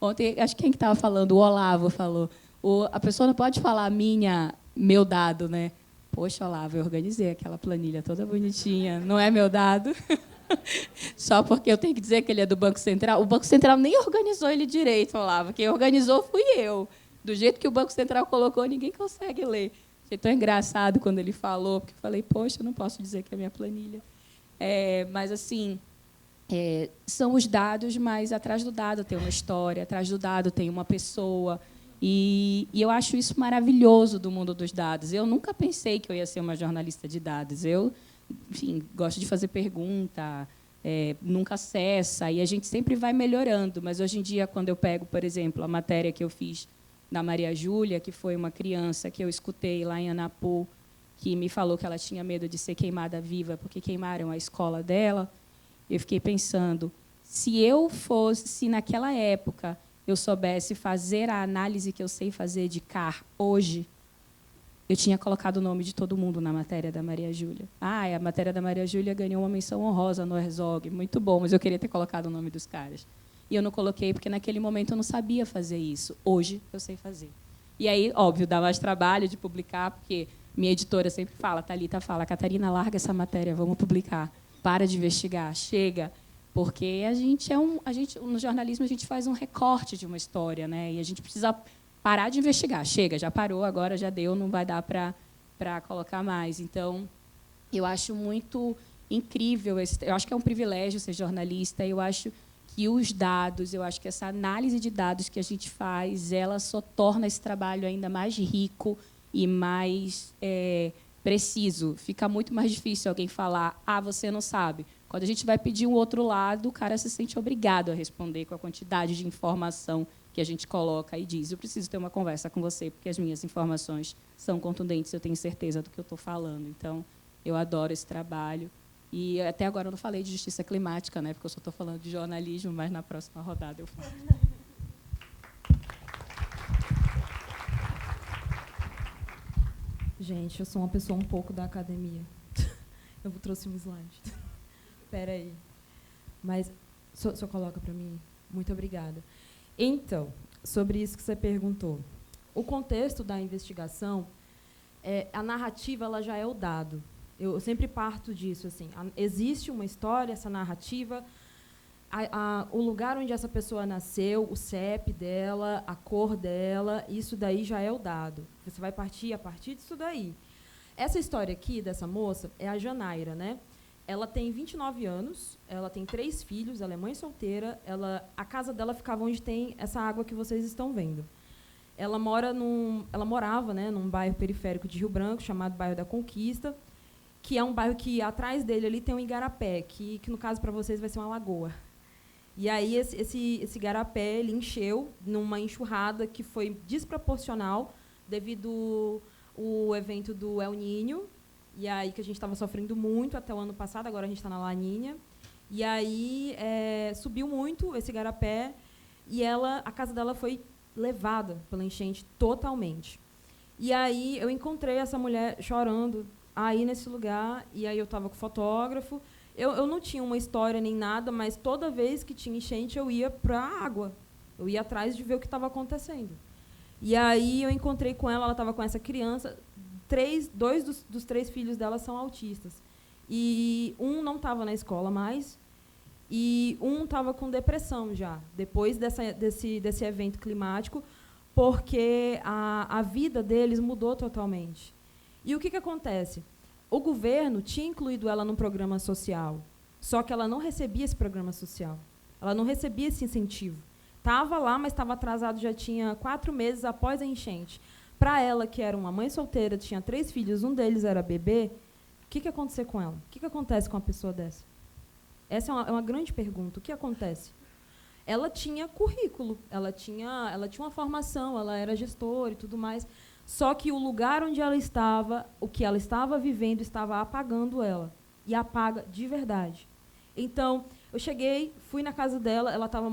Ontem, acho que quem estava falando, o Olavo falou, a pessoa não pode falar meu dado, né? Poxa, Olavo, eu organizei aquela planilha toda bonitinha, não é meu dado? Só porque eu tenho que dizer que ele é do Banco Central. O Banco Central nem organizou ele direito, Olavo. Quem organizou fui eu. Do jeito que o Banco Central colocou, ninguém consegue ler. Achei tão engraçado quando ele falou, porque eu falei, poxa, eu não posso dizer que é minha planilha. Mas, assim, são os dados, mas atrás do dado tem uma história, atrás do dado tem uma pessoa. E eu acho isso maravilhoso do mundo dos dados. Eu nunca pensei que eu ia ser uma jornalista de dados. Eu, enfim, gosto de fazer pergunta, nunca cessa, e a gente sempre vai melhorando. Mas, hoje em dia, quando eu pego, por exemplo, a matéria que eu fiz da Maria Júlia, que foi uma criança que eu escutei lá em Anapu, que me falou que ela tinha medo de ser queimada viva porque queimaram a escola dela, eu fiquei pensando, se naquela época eu soubesse fazer a análise que eu sei fazer de CAR hoje, eu tinha colocado o nome de todo mundo na matéria da Maria Júlia. A matéria da Maria Júlia ganhou uma menção honrosa no Herzog, muito bom, mas eu queria ter colocado o nome dos caras. E eu não coloquei, porque naquele momento eu não sabia fazer isso. Hoje eu sei fazer. E aí, óbvio, dá mais trabalho de publicar, porque minha editora sempre fala, Thalita fala, Catarina, larga essa matéria, vamos publicar. Para de investigar, chega. Porque no jornalismo, a gente faz um recorte de uma história, né? E a gente precisa parar de investigar. Chega, já parou, agora já deu, não vai dar para colocar mais. Então, eu acho muito incrível, eu acho que é um privilégio ser jornalista, eu acho que os dados, eu acho que essa análise de dados que a gente faz, ela só torna esse trabalho ainda mais rico e mais preciso. Fica muito mais difícil alguém falar, você não sabe. Quando a gente vai pedir um outro lado, o cara se sente obrigado a responder com a quantidade de informação que a gente coloca e diz: eu preciso ter uma conversa com você, porque as minhas informações são contundentes, eu tenho certeza do que eu estou falando. Então, eu adoro esse trabalho. E até agora eu não falei de justiça climática, né, porque eu só estou falando de jornalismo, mas na próxima rodada eu falo. Gente, eu sou uma pessoa um pouco da academia. Eu trouxe um slide. Espera aí. Mas, o senhor coloca para mim? Muito obrigada. Então, sobre isso que você perguntou. O contexto da investigação, a narrativa ela já é o dado. Eu sempre parto disso. Assim, existe uma história, essa narrativa, o lugar onde essa pessoa nasceu, o CEP dela, a cor dela, isso daí já é o dado. Você vai partir a partir disso daí. Essa história aqui dessa moça é a Janaíra, né? Ela tem 29 anos, ela tem 3 filhos, ela é mãe solteira, a casa dela ficava onde tem essa água que vocês estão vendo. Ela morava, né, num bairro periférico de Rio Branco, chamado Bairro da Conquista, que é um bairro que, atrás dele, ali tem um igarapé, que no caso, para vocês, vai ser uma lagoa. E aí, esse igarapé ele encheu numa enxurrada que foi desproporcional devido ao evento do El Niño, e aí que a gente estava sofrendo muito até o ano passado, agora a gente está na La Niña. E aí subiu muito esse igarapé e a casa dela foi levada pela enchente totalmente. E aí eu encontrei essa mulher chorando aí nesse lugar, e aí eu estava com o fotógrafo. Eu não tinha uma história nem nada, mas toda vez que tinha enchente eu ia para a água. Eu ia atrás de ver o que estava acontecendo. E aí eu encontrei com ela estava com essa criança. 2 dos 3 filhos dela são autistas. E um não estava na escola mais, e um estava com depressão já, depois desse evento climático, porque a vida deles mudou totalmente. E o que acontece? O governo tinha incluído ela num programa social, só que ela não recebia esse programa social. Ela não recebia esse incentivo. Estava lá, mas estava atrasado, já tinha 4 meses após a enchente. Para ela, que era uma mãe solteira, tinha 3 filhos, um deles era bebê, o que aconteceu com ela? O que acontece com uma pessoa dessa? Essa é uma grande pergunta. O que acontece? Ela tinha currículo, ela tinha uma formação, ela era gestora e tudo mais, só que o lugar onde ela estava, o que ela estava vivendo, estava apagando ela. E apaga de verdade. Então, eu cheguei, fui na casa dela, ela estava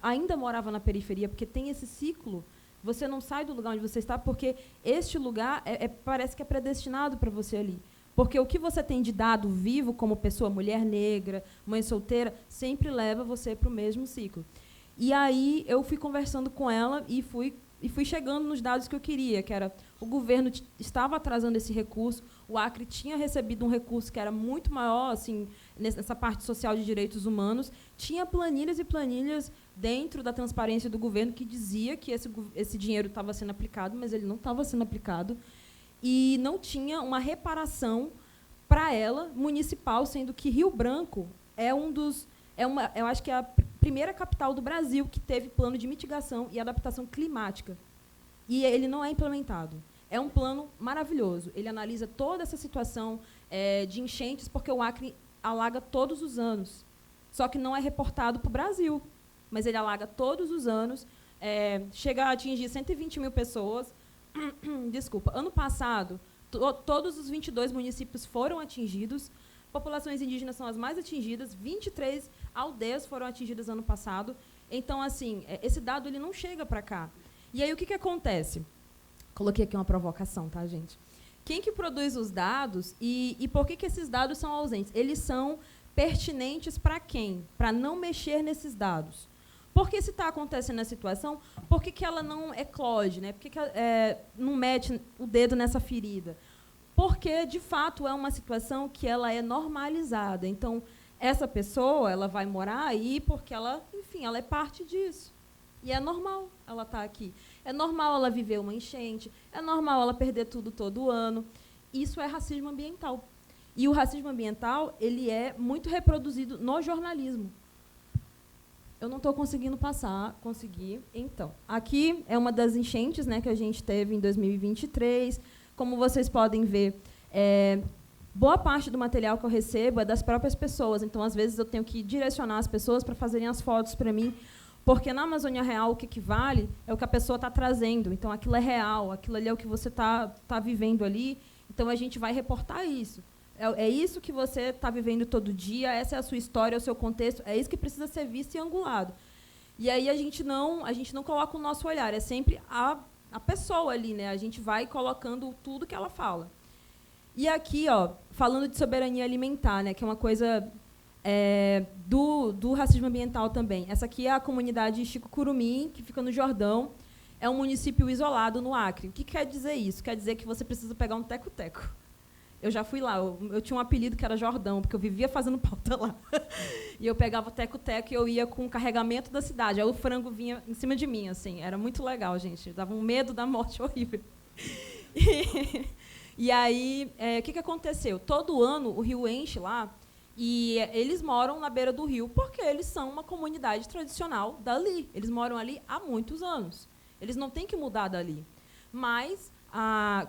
ainda morava na periferia, porque tem esse ciclo. Você não sai do lugar onde você está, porque este lugar parece que é predestinado para você ali. Porque o que você tem de dado vivo como pessoa, mulher negra, mãe solteira, sempre leva você para o mesmo ciclo. E aí eu fui conversando com ela e fui chegando nos dados que eu queria, que era o governo estava atrasando esse recurso, o Acre tinha recebido um recurso que era muito maior, assim, nessa parte social de direitos humanos, tinha planilhas e planilhas dentro da transparência do governo que dizia que esse dinheiro estava sendo aplicado, mas ele não estava sendo aplicado, e não tinha uma reparação para ela, municipal, sendo que Rio Branco eu acho que é a primeira capital do Brasil que teve plano de mitigação e adaptação climática. E ele não é implementado. É um plano maravilhoso. Ele analisa toda essa situação de enchentes, porque o Acre alaga todos os anos. Só que não é reportado para o Brasil. Mas ele alaga todos os anos, chega a atingir 120 mil pessoas. Desculpa. Ano passado, todos os 22 municípios foram atingidos. Populações indígenas são as mais atingidas, 23 aldeias foram atingidas ano passado. Então, assim, esse dado ele não chega para cá. E aí, o que acontece? Coloquei aqui uma provocação, tá, gente? Quem que produz os dados e por que esses dados são ausentes? Eles são pertinentes para quem? Para não mexer nesses dados. Porque se está acontecendo a situação, por que ela não eclode? Né? Por que não mete o dedo nessa ferida? Porque, de fato, é uma situação que ela é normalizada. Então, essa pessoa ela vai morar aí porque ela, enfim, ela é parte disso. E é normal ela estar aqui. É normal ela viver uma enchente, é normal ela perder tudo todo ano. Isso é racismo ambiental. E o racismo ambiental ele é muito reproduzido no jornalismo. Eu não estou conseguindo passar. Consegui. Então, aqui é uma das enchentes, né, que a gente teve em 2023. Como vocês podem ver, boa parte do material que eu recebo é das próprias pessoas. Então, às vezes, eu tenho que direcionar as pessoas para fazerem as fotos para mim, porque na Amazônia Real o que vale é o que a pessoa está trazendo. Então, aquilo é real, aquilo ali é o que você tá vivendo ali. Então, a gente vai reportar isso. É isso que você está vivendo todo dia, essa é a sua história, é o seu contexto, é isso que precisa ser visto e angulado. E aí a gente não coloca o nosso olhar, é sempre a pessoa ali, né? A gente vai colocando tudo que ela fala. E aqui, ó, falando de soberania alimentar, né, que é uma coisa do racismo ambiental também. Essa aqui é a comunidade Chico Curumim, que fica no Jordão. É um município isolado no Acre. O que quer dizer isso? Quer dizer que você precisa pegar um teco-teco. Eu já fui lá, eu tinha um apelido que era Jordão, porque eu vivia fazendo pauta lá. E eu pegava teco-teco e eu ia com o carregamento da cidade. Aí o frango vinha em cima de mim, assim. Era muito legal, gente. Dava um medo da morte horrível. E aí, o que aconteceu? Todo ano o rio enche lá e eles moram na beira do rio porque eles são uma comunidade tradicional dali. Eles moram ali há muitos anos. Eles não têm que mudar dali. Mas,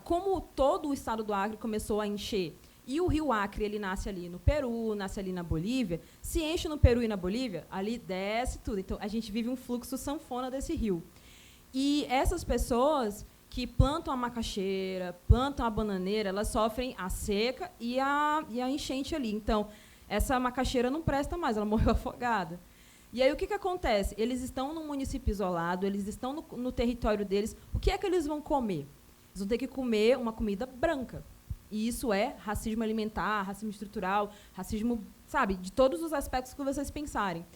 como todo o estado do Acre começou a encher, e o rio Acre ele nasce ali no Peru, nasce ali na Bolívia, se enche no Peru e na Bolívia, ali desce tudo. Então, a gente vive um fluxo sanfona desse rio. E essas pessoas que plantam a macaxeira, plantam a bananeira, elas sofrem a seca e a enchente ali. Então, essa macaxeira não presta mais, ela morreu afogada. E aí, o que acontece? Eles estão num município isolado, eles estão no território deles. O que é que eles vão comer? Eles vão ter que comer uma comida branca. E isso é racismo alimentar, racismo estrutural, racismo, sabe, de todos os aspectos que vocês pensarem.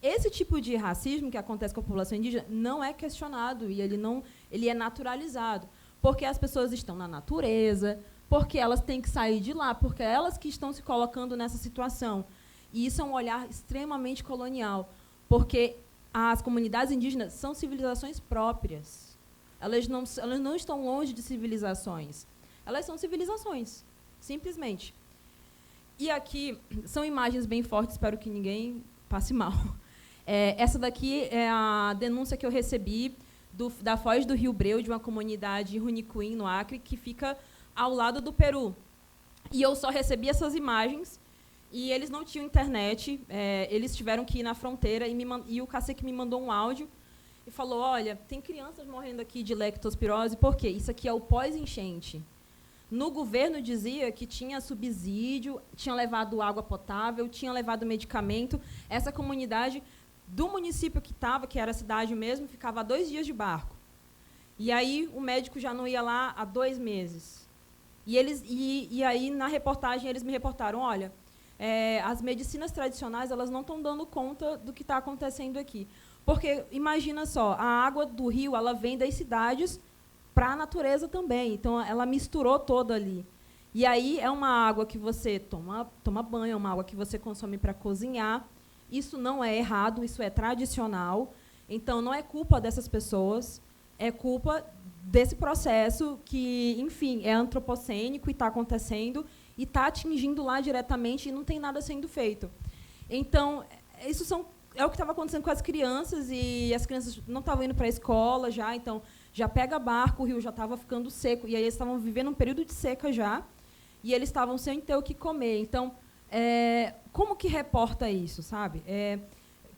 Esse tipo de racismo que acontece com a população indígena não é questionado e ele é naturalizado, porque as pessoas estão na natureza, porque elas têm que sair de lá, porque é elas que estão se colocando nessa situação. E isso é um olhar extremamente colonial, porque as comunidades indígenas são civilizações próprias. Elas não estão longe de civilizações. Elas são civilizações, simplesmente. E aqui são imagens bem fortes, espero que ninguém passe mal. Essa daqui é a denúncia que eu recebi da Foz do Rio Breu, de uma comunidade Runicuim, no Acre, que fica ao lado do Peru. E eu só recebi essas imagens, e eles não tinham internet, eles tiveram que ir na fronteira, e o cacique me mandou um áudio e falou, olha, tem crianças morrendo aqui de leptospirose, por quê? Isso aqui é o pós-enchente. No governo dizia que tinha subsídio, tinha levado água potável, tinha levado medicamento. Essa comunidade do município que estava, que era a cidade mesmo, ficava a 2 dias de barco. E aí o médico já não ia lá há 2 meses. E aí, na reportagem, eles me reportaram, olha, as medicinas tradicionais elas não estão dando conta do que está acontecendo aqui. Porque, imagina só, a água do rio ela vem das cidades para a natureza também. Então, ela misturou toda ali. E aí, é uma água que você toma banho, é uma água que você consome para cozinhar. Isso não é errado, isso é tradicional. Então, não é culpa dessas pessoas, é culpa desse processo que, enfim, é antropocênico e está acontecendo e está atingindo lá diretamente e não tem nada sendo feito. Então, isso é o que estava acontecendo com as crianças, e as crianças não estavam indo para a escola já, então já pega barco, o rio já estava ficando seco, e aí eles estavam vivendo um período de seca já, e eles estavam sem ter o que comer. Então, como que reporta isso, sabe?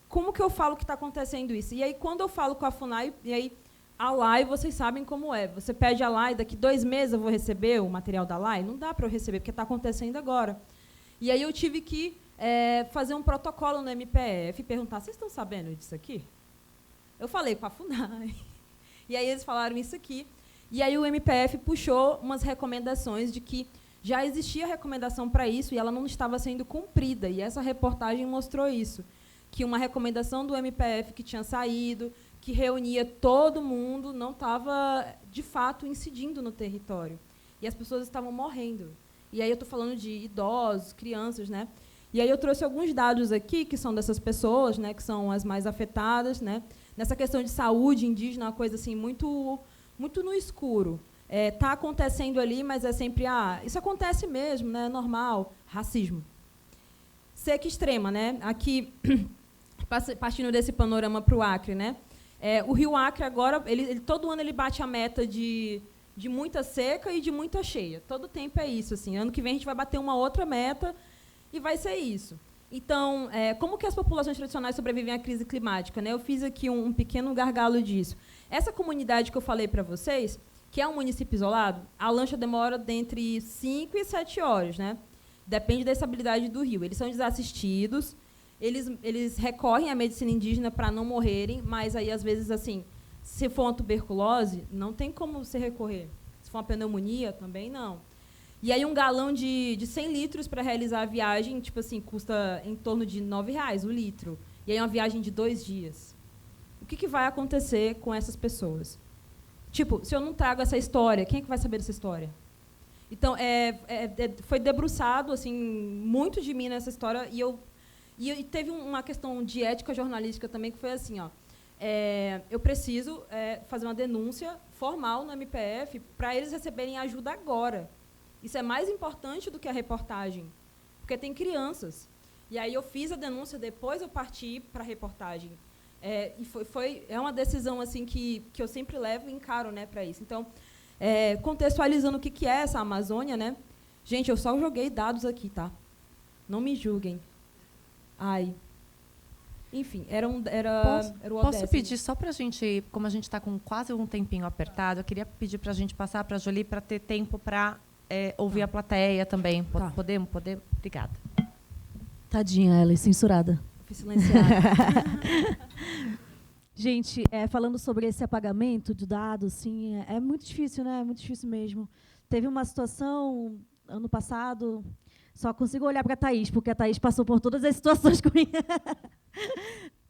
Como que eu falo que está acontecendo isso? E aí, quando eu falo com a FUNAI, e aí a LAI, vocês sabem como é. Você pede a LAI, daqui 2 meses eu vou receber o material da LAI? Não dá para eu receber, porque está acontecendo agora. E aí eu tive que fazer um protocolo no MPF e perguntar, vocês estão sabendo disso aqui? Eu falei com a FUNAI. E aí eles falaram isso aqui. E aí o MPF puxou umas recomendações de que já existia recomendação para isso e ela não estava sendo cumprida. E essa reportagem mostrou isso, que uma recomendação do MPF que tinha saído, que reunia todo mundo, não estava, de fato, incidindo no território. E as pessoas estavam morrendo. E aí eu estou falando de idosos, crianças, né? E aí eu trouxe alguns dados aqui, que são dessas pessoas, né, que são as mais afetadas, né? Nessa questão de saúde indígena, uma coisa assim, muito no escuro. Está acontecendo ali, mas é sempre, isso acontece mesmo, né, é normal. Racismo. Seca extrema, né? Aqui, partindo desse panorama para o Acre, né? O Rio Acre, agora, todo ano ele bate a meta de de muita seca e de muita cheia. Todo tempo é isso. Assim. Ano que vem a gente vai bater uma outra meta e vai ser isso. Então, como que as populações tradicionais sobrevivem à crise climática? Né? Eu fiz aqui um pequeno gargalo disso. Essa comunidade que eu falei para vocês, que é um município isolado, a lancha demora entre 5 e 7 horas. Né? Depende da estabilidade do rio. Eles são desassistidos, eles recorrem à medicina indígena para não morrerem, mas aí, às vezes, assim, se for uma tuberculose, não tem como você recorrer. Se for uma pneumonia, também não. E aí um galão de 100 litros para realizar a viagem, tipo assim, custa em torno de R$9 o litro. E aí é uma viagem de 2 dias. O que vai acontecer com essas pessoas? Tipo, se eu não trago essa história, quem é que vai saber dessa história? Então, foi debruçado assim, muito de mim nessa história. E teve uma questão de ética jornalística também, que foi assim, ó, eu preciso fazer uma denúncia formal no MPF para eles receberem ajuda agora. Isso é mais importante do que a reportagem, porque tem crianças. E aí eu fiz a denúncia, depois eu parti para a reportagem. E é uma decisão assim que eu sempre levo e encaro, né, para isso. Então, contextualizando o que é essa Amazônia, né? Gente, eu só joguei dados aqui, tá? Não me julguem. Ai. Enfim, era o Posso pedir, só para a gente, como a gente está com quase um tempinho apertado, eu queria pedir para a gente passar para a Jolie para ter tempo para ouvir a plateia também. Tá. Podemos? Obrigada. Tadinha, ela é censurada. Fui silenciada. Gente, falando sobre esse apagamento de dados, sim, é muito difícil, né? É muito difícil mesmo. Teve uma situação, ano passado, só consigo olhar para a Thaís, porque a Thaís passou por todas as situações comigo.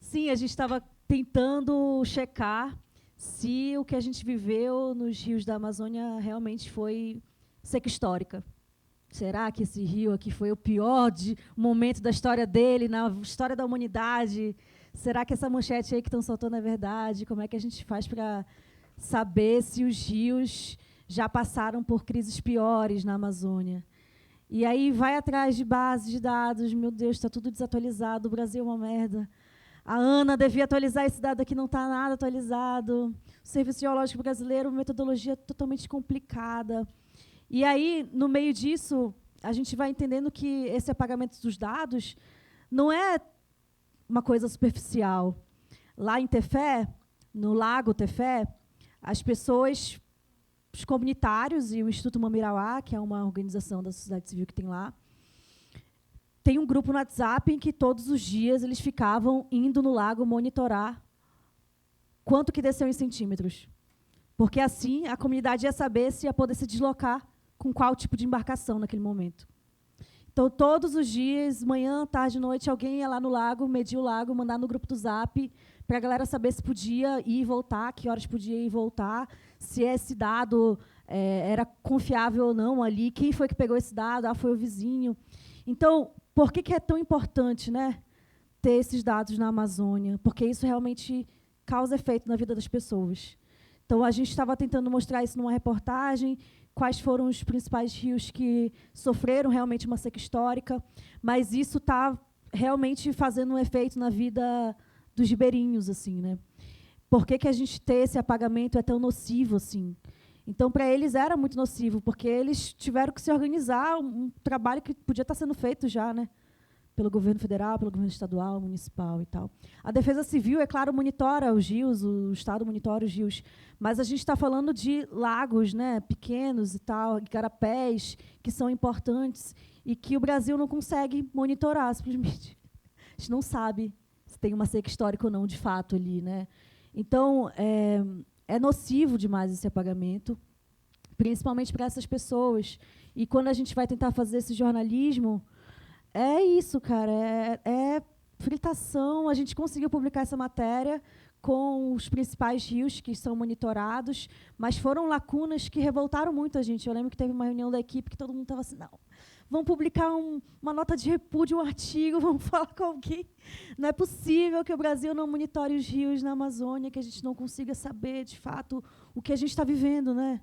Sim, a gente estava tentando checar se o que a gente viveu nos rios da Amazônia realmente foi seca histórica. Será que esse rio aqui foi o pior momento da história dele, na história da humanidade? Será que essa manchete aí que estão soltando é verdade? Como é que a gente faz para saber se os rios já passaram por crises piores na Amazônia? E aí vai atrás de bases de dados. Meu Deus, está tudo desatualizado. O Brasil é uma merda. A Ana devia atualizar esse dado aqui, não está nada atualizado. O Serviço Geológico Brasileiro, metodologia totalmente complicada. E aí, no meio disso, a gente vai entendendo que esse apagamento dos dados não é uma coisa superficial. Lá em Tefé, no Lago Tefé, as pessoas, os comunitários e o Instituto Mamirauá, que é uma organização da sociedade civil que tem lá, tem um grupo no WhatsApp em que todos os dias eles ficavam indo no lago monitorar quanto que desceu em centímetros. Porque assim a comunidade ia saber se ia poder se deslocar com qual tipo de embarcação naquele momento. Então, todos os dias, manhã, tarde, noite, alguém ia lá no lago, medir o lago, mandar no grupo do Zap, para a galera saber se podia ir e voltar, que horas podia ir e voltar, se esse dado era confiável ou não ali, quem foi que pegou esse dado, foi o vizinho. Então, por que é tão importante, né, ter esses dados na Amazônia? Porque isso realmente causa efeito na vida das pessoas. Então, a gente estava tentando mostrar isso numa reportagem, quais foram os principais rios que sofreram realmente uma seca histórica, mas isso está realmente fazendo um efeito na vida dos ribeirinhos, assim, né? Por que a gente ter esse apagamento é tão nocivo assim? Então, para eles era muito nocivo, porque eles tiveram que se organizar, um trabalho que podia estar sendo feito já, né? Pelo governo federal, pelo governo estadual, municipal e tal. A Defesa Civil, é claro, monitora os rios, o Estado monitora os rios, mas a gente está falando de lagos, né, pequenos e tal, igarapés, que são importantes e que o Brasil não consegue monitorar, simplesmente. A gente não sabe se tem uma seca histórica ou não, de fato, ali, né? Então, é nocivo demais esse apagamento, principalmente para essas pessoas. E quando a gente vai tentar fazer esse jornalismo, é isso, cara, é fritação. A gente conseguiu publicar essa matéria com os principais rios que são monitorados, mas foram lacunas que revoltaram muito a gente. Eu lembro que teve uma reunião da equipe que todo mundo estava assim, não, vamos publicar uma nota de repúdio, um artigo, vamos falar com alguém. Não é possível que o Brasil não monitore os rios na Amazônia, que a gente não consiga saber, de fato, o que a gente está vivendo, né?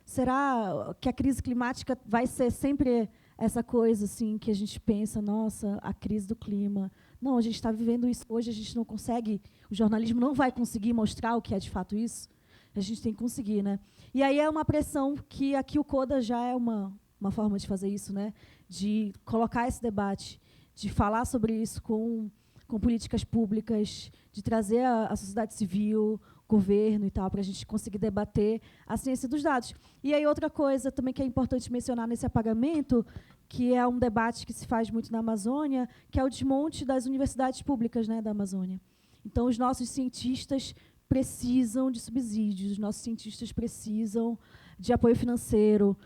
Será que a crise climática vai ser sempre essa coisa assim que a gente pensa, nossa, a crise do clima? Não, a gente está vivendo isso hoje, a gente não consegue, o jornalismo não vai conseguir mostrar o que é de fato isso. A gente tem que conseguir, né? E aí é uma pressão que aqui o CODA já é uma forma de fazer isso, né? De colocar esse debate, de falar sobre isso com políticas públicas, de trazer a sociedade civil, governo e tal, para a gente conseguir debater a ciência dos dados. E aí outra coisa também que é importante mencionar nesse apagamento, que é um debate que se faz muito na Amazônia, que é o desmonte das universidades públicas, né, da Amazônia. Então, os nossos cientistas precisam de subsídios, os nossos cientistas precisam de apoio financeiro,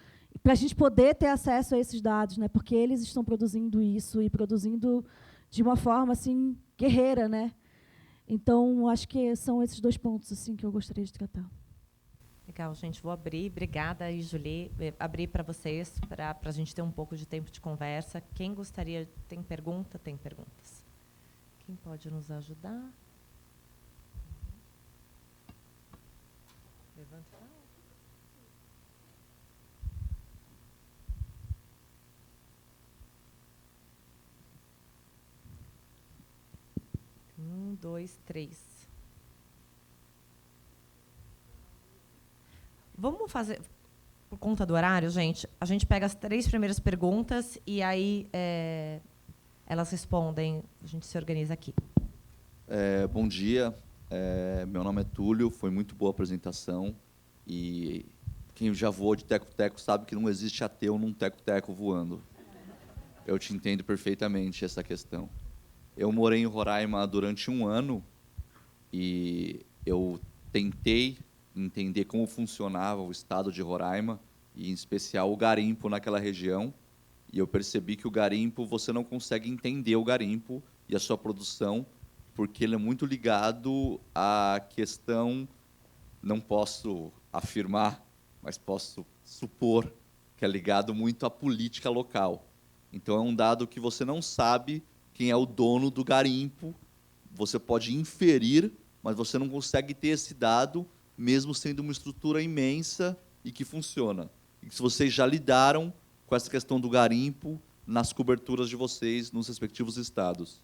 para a gente poder ter acesso a esses dados, né, porque eles estão produzindo isso e produzindo de uma forma assim guerreira, né? Então, acho que são esses 2 pontos assim que eu gostaria de tratar. Legal, gente. Vou abrir. Obrigada, Julie. Abrir para vocês, para a gente ter um pouco de tempo de conversa. Quem gostaria, tem pergunta? Tem perguntas. Quem pode nos ajudar? Levanta a mão. Um, dois, três. Vamos fazer, por conta do horário, gente, a gente pega as 3 primeiras perguntas e aí elas respondem, a gente se organiza aqui. Bom dia, meu nome é Túlio, foi muito boa a apresentação e quem já voou de teco-teco sabe que não existe ateu num teco-teco voando. Eu te entendo perfeitamente essa questão. Eu morei em Roraima durante 1 ano e eu tentei entender como funcionava o estado de Roraima, e em especial o garimpo naquela região, e eu percebi que o garimpo, você não consegue entender o garimpo e a sua produção, porque ele é muito ligado à questão, não posso afirmar, mas posso supor, que é ligado muito à política local. Então, é um dado que você não sabe quem é o dono do garimpo, você pode inferir, mas você não consegue ter esse dado, mesmo sendo uma estrutura imensa e que funciona. E se vocês já lidaram com essa questão do garimpo nas coberturas de vocês nos respectivos estados.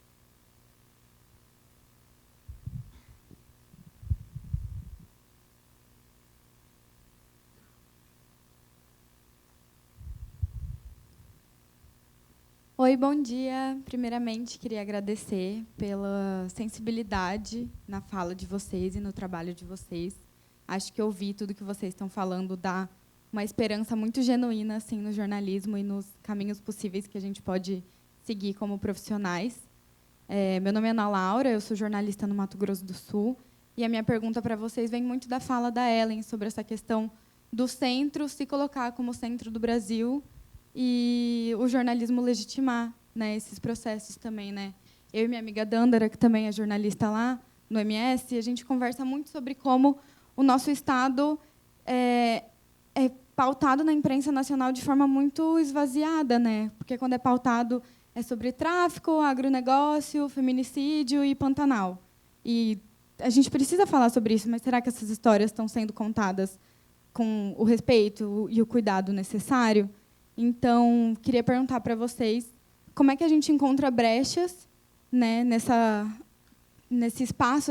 Oi, bom dia. Primeiramente, queria agradecer pela sensibilidade na fala de vocês e no trabalho de vocês. Acho que ouvir tudo que vocês estão falando dá uma esperança muito genuína assim, no jornalismo e nos caminhos possíveis que a gente pode seguir como profissionais. Meu nome é Ana Laura, eu sou jornalista no Mato Grosso do Sul, e a minha pergunta para vocês vem muito da fala da Ellen sobre essa questão do centro se colocar como centro do Brasil e o jornalismo legitimar, né, esses processos também, né? Eu e minha amiga Dandara, que também é jornalista lá no MS, a gente conversa muito sobre como o nosso Estado é pautado na imprensa nacional de forma muito esvaziada, né? Porque quando é pautado é sobre tráfico, agronegócio, feminicídio e Pantanal. E a gente precisa falar sobre isso, mas será que essas histórias estão sendo contadas com o respeito e o cuidado necessário? Então, queria perguntar para vocês como é que a gente encontra brechas, né, nesse espaço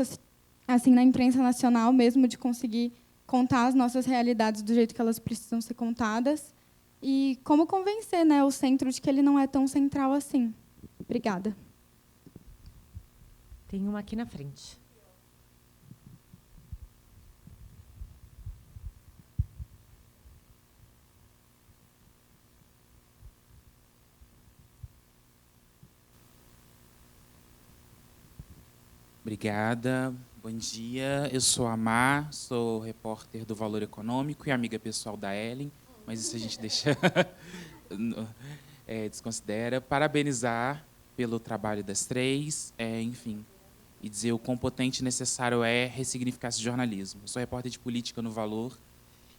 assim na imprensa nacional mesmo, de conseguir contar as nossas realidades do jeito que elas precisam ser contadas, e como convencer, né, o centro de que ele não é tão central assim. Obrigada. Tem uma aqui na frente. Obrigada, bom dia. Eu sou a Mar, sou repórter do Valor Econômico e amiga pessoal da Ellen, mas isso a gente deixa desconsidera. Parabenizar pelo trabalho das 3, enfim, e dizer o quão potente e necessário é ressignificar esse jornalismo. Eu sou repórter de política no Valor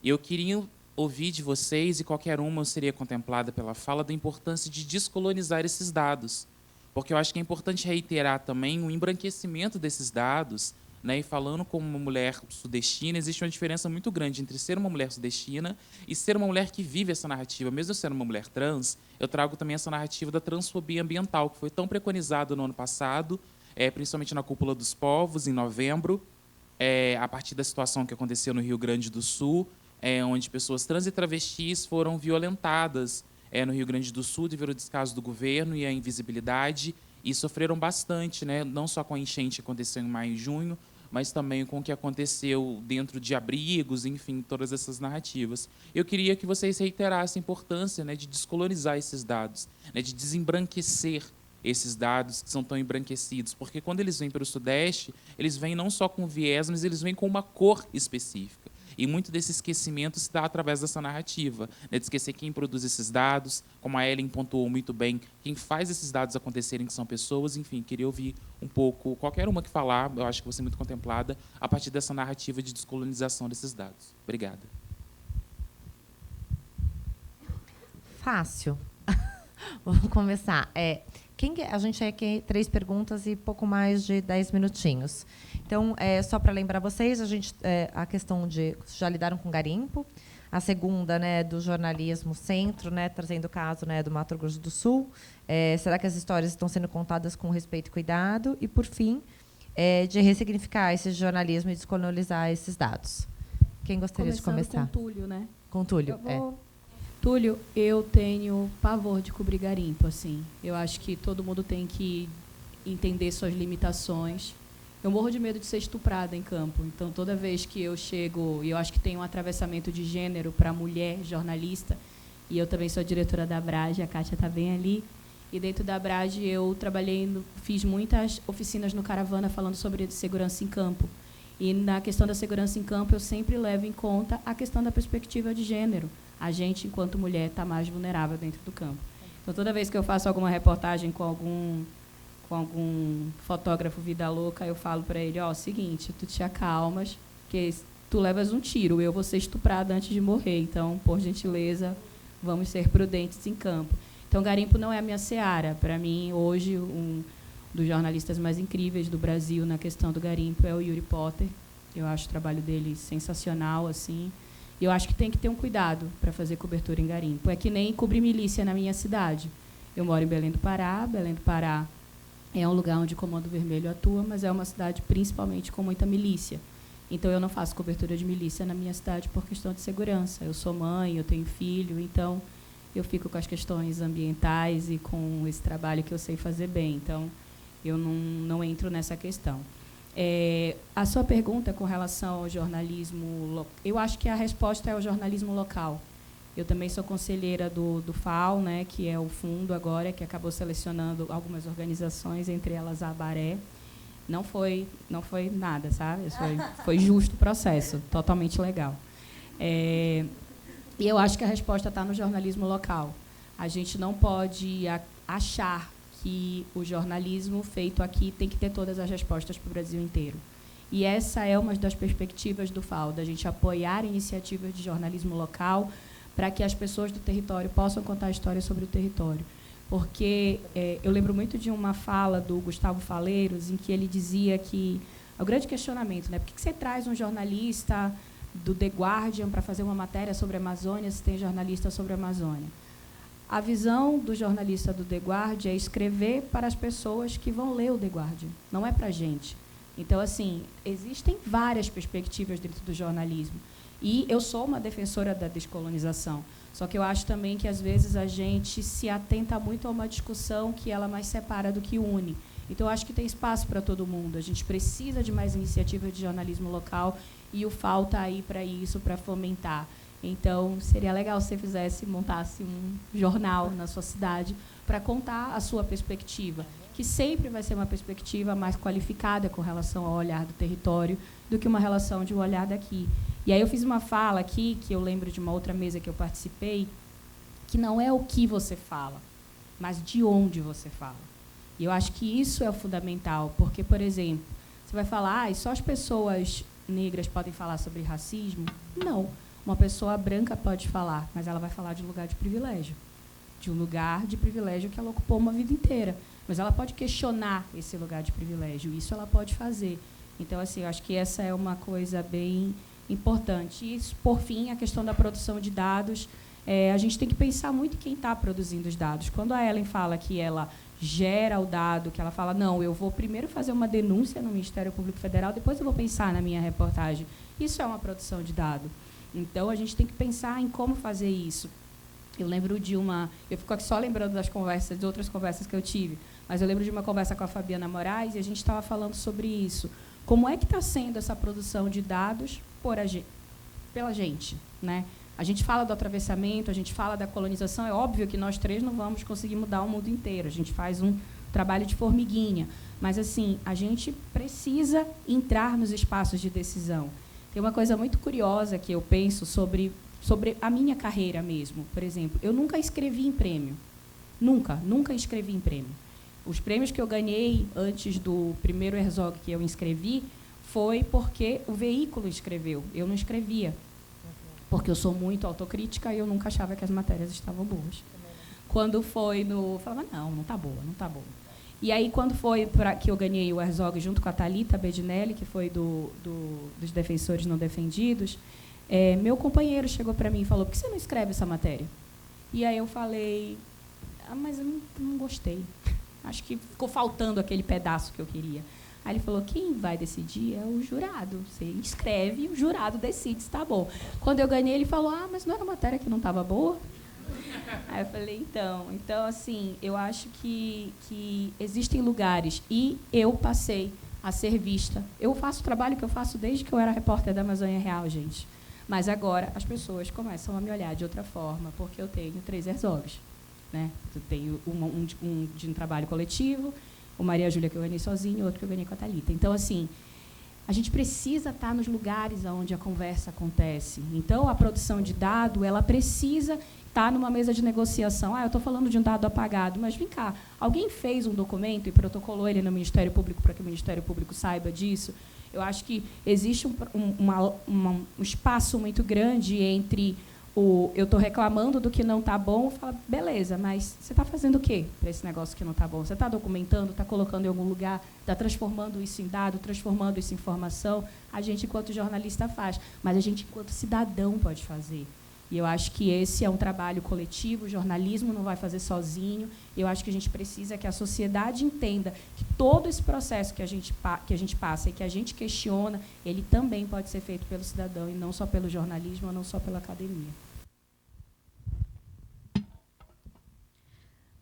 e eu queria ouvir de vocês, e qualquer uma eu seria contemplada pela fala, da importância de descolonizar esses dados, porque eu acho que é importante reiterar também o embranquecimento desses dados, né? E falando como uma mulher sudestina, existe uma diferença muito grande entre ser uma mulher sudestina e ser uma mulher que vive essa narrativa. Mesmo eu sendo uma mulher trans, eu trago também essa narrativa da transfobia ambiental, que foi tão preconizada no ano passado, principalmente na Cúpula dos Povos, em novembro, a partir da situação que aconteceu no Rio Grande do Sul, onde pessoas trans e travestis foram violentadas no Rio Grande do Sul devido ao descaso do governo e à invisibilidade, e sofreram bastante, né, não só com a enchente que aconteceu em maio e junho, mas também com o que aconteceu dentro de abrigos, enfim, todas essas narrativas. Eu queria que vocês reiterassem a importância, né, de descolonizar esses dados, né, de desembranquecer esses dados que são tão embranquecidos, porque quando eles vêm para o Sudeste, eles vêm não só com viés, mas eles vêm com uma cor específica. E muito desse esquecimento se dá através dessa narrativa, né, de esquecer quem produz esses dados, como a Ellen pontuou muito bem, quem faz esses dados acontecerem, que são pessoas. Enfim, queria ouvir um pouco, qualquer uma que falar, eu acho que você é muito contemplada, a partir dessa narrativa de descolonização desses dados. Obrigada. Fácil. Vamos começar. A gente tem aqui 3 perguntas e pouco mais de 10 minutinhos. Então, só para lembrar vocês, a questão de já lidaram com garimpo. A segunda, né, do jornalismo centro, né, trazendo o caso, né, do Mato Grosso do Sul. Será que as histórias estão sendo contadas com respeito e cuidado? E, por fim, de ressignificar esse jornalismo e descolonizar esses dados. Quem gostaria de começar? Com Túlio, né? Com Túlio. Túlio, eu tenho pavor de cobrir garimpo, assim. Eu acho que todo mundo tem que entender suas limitações. Eu morro de medo de ser estuprada em campo. Então, toda vez que eu chego, e eu acho que tem um atravessamento de gênero para mulher jornalista, e eu também sou diretora da Abrage, a Kátia está bem ali, e dentro da Abrage eu fiz muitas oficinas no Caravana falando sobre segurança em campo. E na questão da segurança em campo, eu sempre levo em conta a questão da perspectiva de gênero. A gente, enquanto mulher, está mais vulnerável dentro do campo. Então, toda vez que eu faço alguma reportagem com algum fotógrafo vida louca, eu falo para ele, seguinte, tu te acalmas, que tu levas um tiro, eu vou ser estuprada antes de morrer, então, por gentileza, vamos ser prudentes em campo. Então, garimpo não é a minha seara. Para mim, hoje, um dos jornalistas mais incríveis do Brasil na questão do garimpo é o Yuri Potter. Eu acho o trabalho dele sensacional, assim. E eu acho que tem que ter um cuidado para fazer cobertura em garimpo. É que nem cobrir milícia na minha cidade. Eu moro em Belém do Pará. Belém do Pará é um lugar onde o Comando Vermelho atua, mas é uma cidade principalmente com muita milícia. Então, eu não faço cobertura de milícia na minha cidade por questão de segurança. Eu sou mãe, eu tenho filho, então eu fico com as questões ambientais e com esse trabalho que eu sei fazer bem. Então, eu não entro nessa questão. A sua pergunta com relação ao jornalismo, eu acho que a resposta é o jornalismo local. Eu também sou conselheira do FAO, né, que é o fundo agora, que acabou selecionando algumas organizações, entre elas a Abaré. Não foi nada, sabe? Foi justo o processo, totalmente legal. E eu acho que a resposta está no jornalismo local. A gente não pode achar que o jornalismo feito aqui tem que ter todas as respostas para o Brasil inteiro. E essa é uma das perspectivas do FAO, da gente apoiar iniciativas de jornalismo local para que as pessoas do território possam contar histórias sobre o território. Porque eu lembro muito de uma fala do Gustavo Faleiros, em que ele dizia que o grande questionamento, né, por que você traz um jornalista do The Guardian para fazer uma matéria sobre a Amazônia se tem jornalista sobre a Amazônia? A visão do jornalista do The Guardian é escrever para as pessoas que vão ler o The Guardian, não é para a gente. Então, assim, existem várias perspectivas dentro do jornalismo. E eu sou uma defensora da descolonização, só que eu acho também que, às vezes, a gente se atenta muito a uma discussão que ela mais separa do que une. Então, eu acho que tem espaço para todo mundo. A gente precisa de mais iniciativas de jornalismo local e o FAO está aí para isso, para fomentar. Então, seria legal se você montasse um jornal na sua cidade para contar a sua perspectiva, que sempre vai ser uma perspectiva mais qualificada com relação ao olhar do território do que uma relação de um olhar daqui. E aí eu fiz uma fala aqui, que eu lembro de uma outra mesa que eu participei, que não é o que você fala, mas de onde você fala. E eu acho que isso é o fundamental, porque, por exemplo, você vai falar, só as pessoas negras podem falar sobre racismo? Não. Uma pessoa branca pode falar, mas ela vai falar de um lugar de privilégio que ela ocupou uma vida inteira. Mas ela pode questionar esse lugar de privilégio, isso ela pode fazer. Então, assim, eu acho que essa é uma coisa bem importante. E, por fim, a questão da produção de dados, a gente tem que pensar muito em quem está produzindo os dados. Quando a Ellen fala que ela gera o dado, que ela fala, não, eu vou primeiro fazer uma denúncia no Ministério Público Federal, depois eu vou pensar na minha reportagem. Isso é uma produção de dado. Então, a gente tem que pensar em como fazer isso. Eu lembro de uma... Eu fico aqui só lembrando das conversas, de outras conversas que eu tive, mas eu lembro de uma conversa com a Fabiana Moraes e a gente estava falando sobre isso. Como é que está sendo essa produção de dados pela gente, né? A gente fala do atravessamento, a gente fala da colonização. É óbvio que nós três não vamos conseguir mudar o mundo inteiro. A gente faz um trabalho de formiguinha. Mas, assim, a gente precisa entrar nos espaços de decisão. Tem uma coisa muito curiosa que eu penso sobre a minha carreira mesmo. Por exemplo, eu nunca escrevi em prêmio. Nunca escrevi em prêmio. Os prêmios que eu ganhei antes do primeiro Herzog que eu inscrevi foi porque o veículo escreveu. Eu não escrevia. Porque eu sou muito autocrítica e eu nunca achava que as matérias estavam boas. Quando foi no... Eu falava, não está boa, não está boa. E aí, quando foi que eu ganhei o Herzog junto com a Thalita Bedinelli, que foi dos Defensores Não Defendidos, meu companheiro chegou para mim e falou, por que você não escreve essa matéria? E aí eu falei, mas eu não gostei. Acho que ficou faltando aquele pedaço que eu queria. Aí ele falou, quem vai decidir é o jurado. Você escreve e o jurado decide se está bom. Quando eu ganhei, ele falou, mas não era matéria que não estava boa? Aí eu falei, então assim, eu acho que existem lugares, e eu passei a ser vista. Eu faço o trabalho que eu faço desde que eu era repórter da Amazônia Real, gente. Mas agora as pessoas começam a me olhar de outra forma, porque eu tenho 3 Herzogs, né? Eu tenho um de um trabalho coletivo, o Maria Júlia que eu ganhei sozinho, outro que eu ganhei com a Thalita. Então, assim, a gente precisa estar nos lugares onde a conversa acontece. Então, a produção de dado, ela precisa estar numa mesa de negociação. Eu estou falando de um dado apagado, mas vem cá, alguém fez um documento e protocolou ele no Ministério Público para que o Ministério Público saiba disso? Eu acho que existe um espaço muito grande entre eu estou reclamando do que não está bom, fala, beleza, mas você está fazendo o quê para esse negócio que não está bom? Você está documentando, está colocando em algum lugar, está transformando isso em dado, transformando isso em informação? A gente, enquanto jornalista, faz, mas a gente, enquanto cidadão, pode fazer. E eu acho que esse é um trabalho coletivo, o jornalismo não vai fazer sozinho. Eu acho que a gente precisa que a sociedade entenda que todo esse processo que a gente passa e que a gente questiona, ele também pode ser feito pelo cidadão, e não só pelo jornalismo, ou não só pela academia.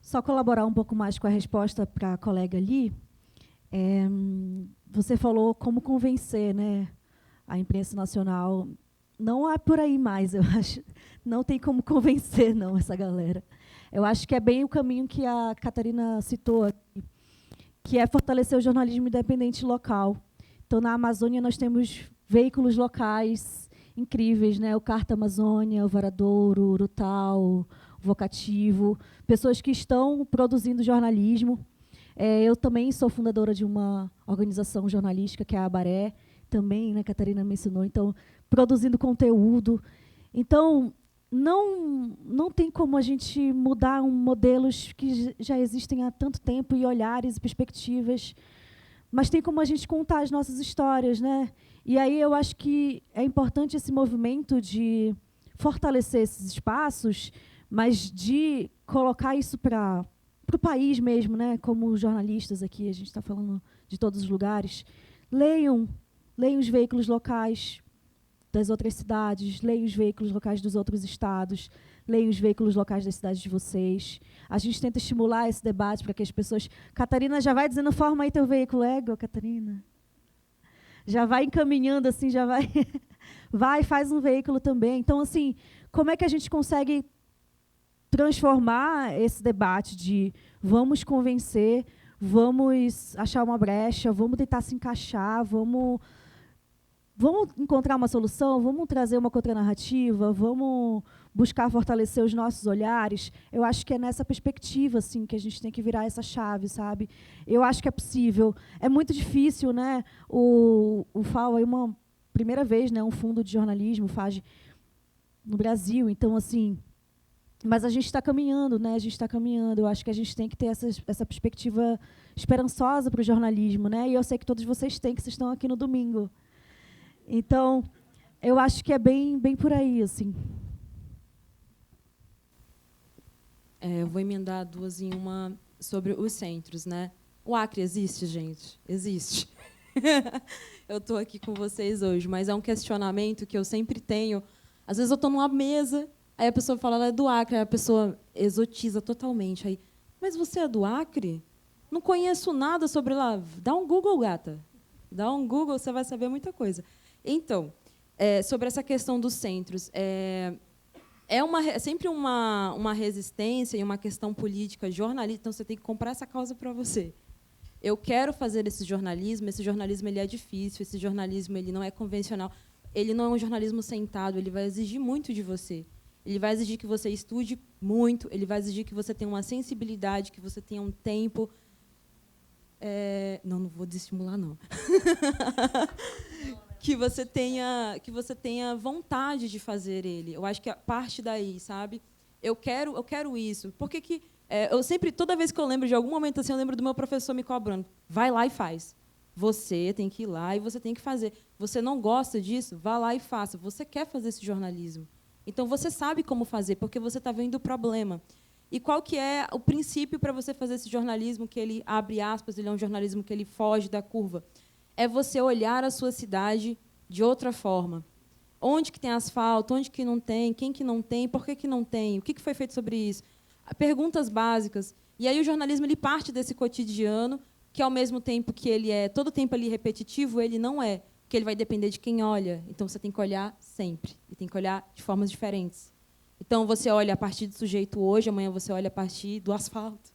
Só colaborar um pouco mais com a resposta para a colega ali. Você falou como convencer, né, a imprensa nacional. Não é por aí mais, eu acho. Não tem como convencer, não, essa galera. Eu acho que é bem o caminho que a Catarina citou aqui, que é fortalecer o jornalismo independente local. Então, na Amazônia, nós temos veículos locais incríveis, né? O Carta Amazônia, o Varadouro, o Urutau, Vocativo, pessoas que estão produzindo jornalismo. Eu também sou fundadora de uma organização jornalística, que é a Abaré, também, né, Catarina mencionou, então, produzindo conteúdo. Então, não tem como a gente mudar modelos que já existem há tanto tempo, e olhares e perspectivas, mas tem como a gente contar as nossas histórias, né? E aí eu acho que é importante esse movimento de fortalecer esses espaços, mas de colocar isso para o país mesmo, né? Como jornalistas aqui, a gente está falando de todos os lugares. Leiam os veículos locais das outras cidades, leiam os veículos locais dos outros estados, leiam os veículos locais das cidades de vocês. A gente tenta estimular esse debate para que as pessoas... Catarina, já vai dizendo, forma aí teu veículo. Catarina. Já vai encaminhando, assim, já vai... faz um veículo também. Então, assim, como é que a gente consegue transformar esse debate de vamos convencer, vamos achar uma brecha, vamos tentar se encaixar, vamos encontrar uma solução, vamos trazer uma contranarrativa, vamos buscar fortalecer os nossos olhares. Eu acho que é nessa perspectiva, assim, que a gente tem que virar essa chave, sabe? Eu acho que é possível. É muito difícil, né? O FAO é uma primeira vez, né, um fundo de jornalismo faz no Brasil, então, assim, mas a gente está caminhando, né? A gente está caminhando. Eu acho que a gente tem que ter essa perspectiva esperançosa para o jornalismo, né? E eu sei que todos vocês têm, que vocês estão aqui no domingo. Então, eu acho que é bem por aí, assim. Eu vou emendar duas em uma sobre os centros, né? O Acre existe, gente? Existe. Eu estou aqui com vocês hoje, mas é um questionamento que eu sempre tenho Às vezes eu estou numa mesa, aí a pessoa fala, ela é do Acre, aí a pessoa exotiza totalmente. Aí, mas você é do Acre? Não conheço nada sobre lá. Dá um Google, gata. Dá um Google, você vai saber muita coisa. Então, sobre essa questão dos centros, é sempre uma resistência e uma questão política jornalista, então você tem que comprar essa causa para você. Eu quero fazer esse jornalismo ele é difícil, esse jornalismo ele não é convencional, ele não é um jornalismo sentado, ele vai exigir muito de você. Ele vai exigir que você estude muito, ele vai exigir que você tenha uma sensibilidade, que você tenha um tempo. Não vou desestimular, não. que você tenha vontade de fazer ele. Eu acho que a parte daí, sabe? Eu quero isso. Por que eu sempre, toda vez que eu lembro de algum momento assim, eu lembro do meu professor me cobrando. Vai lá e faz. Você tem que ir lá e você tem que fazer. Você não gosta disso? Vá lá e faça. Você quer fazer esse jornalismo. Então, você sabe como fazer, porque você está vendo o problema. E qual que é o princípio para você fazer esse jornalismo que ele, abre aspas, ele é um jornalismo que ele foge da curva? É você olhar a sua cidade de outra forma. Onde que tem asfalto, onde que não tem, quem que não tem, por que não tem, o que foi feito sobre isso? Perguntas básicas. E aí o jornalismo ele parte desse cotidiano, que ao mesmo tempo que ele é todo tempo ali repetitivo, ele não é, porque ele vai depender de quem olha. Então você tem que olhar sempre, e tem que olhar de formas diferentes. Então você olha a partir do sujeito hoje, amanhã você olha a partir do asfalto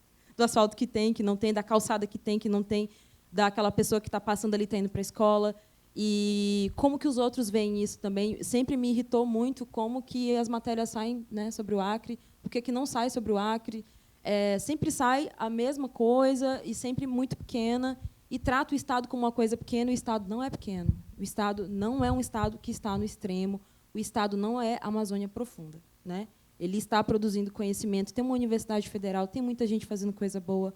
que não tem, da calçada que não tem, daquela pessoa que está passando ali, está indo para a escola. E como que os outros veem isso também? Sempre me irritou muito como que as matérias saem, né, sobre o Acre, por que não sai sobre o Acre. Sempre sai a mesma coisa e sempre muito pequena, e trata o Estado como uma coisa pequena. O Estado não é pequeno. O Estado não é um Estado que está no extremo. O Estado não é a Amazônia profunda, né? Ele está produzindo conhecimento. Tem uma universidade federal, tem muita gente fazendo coisa boa.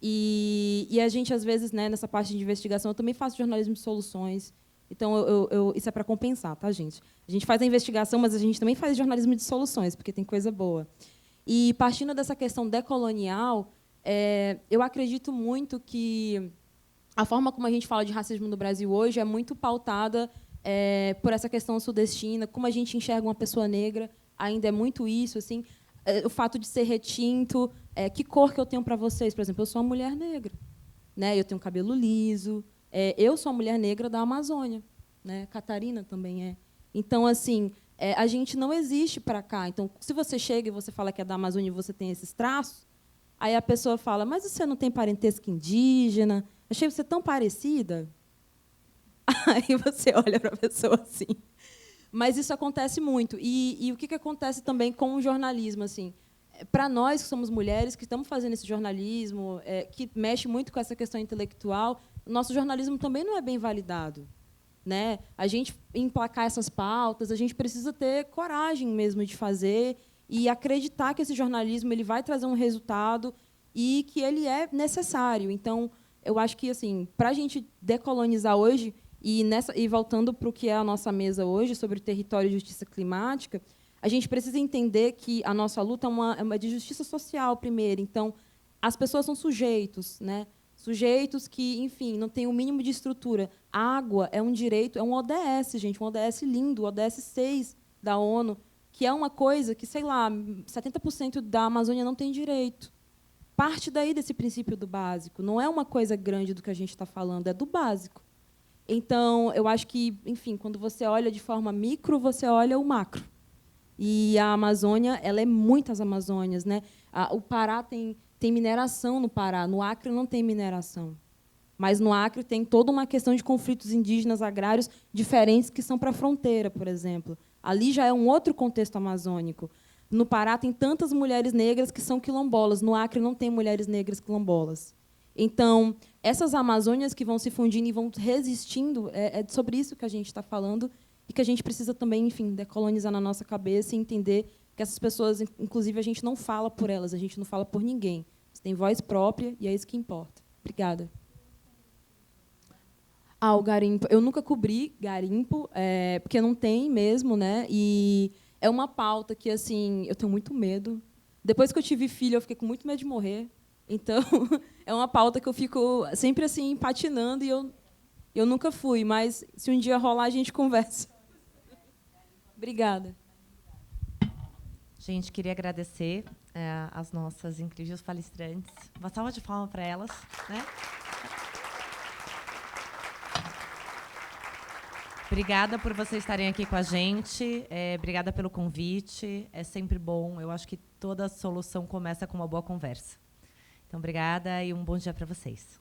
E a gente, às vezes, né, nessa parte de investigação, eu também faço jornalismo de soluções. Então, isso é para compensar, tá, gente? A gente faz a investigação, mas a gente também faz jornalismo de soluções, porque tem coisa boa. E, partindo dessa questão decolonial, eu acredito muito que a forma como a gente fala de racismo no Brasil hoje é muito pautada por essa questão sudestina, como a gente enxerga uma pessoa negra, ainda é muito isso, assim. O fato de ser retinto, que cor que eu tenho para vocês? Por exemplo, eu sou uma mulher negra, né? Eu tenho cabelo liso, eu sou uma mulher negra da Amazônia, né? Catarina também é. Então, assim, a gente não existe para cá. Então, se você chega e você fala que é da Amazônia e você tem esses traços, aí a pessoa fala, mas você não tem parentesco indígena? Achei você tão parecida. Aí você olha para a pessoa assim. Mas isso acontece muito. E o que acontece também com o jornalismo? Assim, para nós que somos mulheres, que estamos fazendo esse jornalismo, que mexe muito com essa questão intelectual, o nosso jornalismo também não é bem validado, né? A gente emplacar essas pautas, a gente precisa ter coragem mesmo de fazer e acreditar que esse jornalismo ele vai trazer um resultado e que ele é necessário. Então, eu acho que, assim, para a gente decolonizar hoje, e voltando para o que é a nossa mesa hoje, sobre o território e justiça climática, a gente precisa entender que a nossa luta é uma de justiça social, primeiro. Então, as pessoas são sujeitos, né? Sujeitos que, enfim, não têm o mínimo de estrutura. A água é um direito, é um ODS, gente, um ODS lindo, o ODS 6 da ONU, que é uma coisa que, sei lá, 70% da Amazônia não tem direito. Parte daí desse princípio do básico. Não é uma coisa grande do que a gente está falando, é do básico. Então, eu acho que, enfim, quando você olha de forma micro, você olha o macro. E a Amazônia, ela é muitas Amazônias, né? O Pará tem mineração no Pará, no Acre não tem mineração. Mas no Acre tem toda uma questão de conflitos indígenas agrários diferentes que são para a fronteira, por exemplo. Ali já é um outro contexto amazônico. No Pará tem tantas mulheres negras que são quilombolas, no Acre não tem mulheres negras quilombolas. Então, essas Amazônias que vão se fundindo e vão resistindo, é sobre isso que a gente está falando e que a gente precisa também, enfim, decolonizar na nossa cabeça e entender que essas pessoas, inclusive, a gente não fala por elas, a gente não fala por ninguém. Eles têm voz própria e é isso que importa. Obrigada. O garimpo. Eu nunca cobri garimpo, porque não tem mesmo, né? E é uma pauta que, assim, eu tenho muito medo. Depois que eu tive filho, eu fiquei com muito medo de morrer. Então, é uma pauta que eu fico sempre assim patinando e eu nunca fui, mas se um dia rolar a gente conversa. Obrigada. Gente, queria agradecer as nossas incríveis palestrantes. Uma salva de palmas para elas, né? Obrigada por vocês estarem aqui com a gente. Obrigada pelo convite. É sempre bom. Eu acho que toda solução começa com uma boa conversa. Então, obrigada e um bom dia para vocês.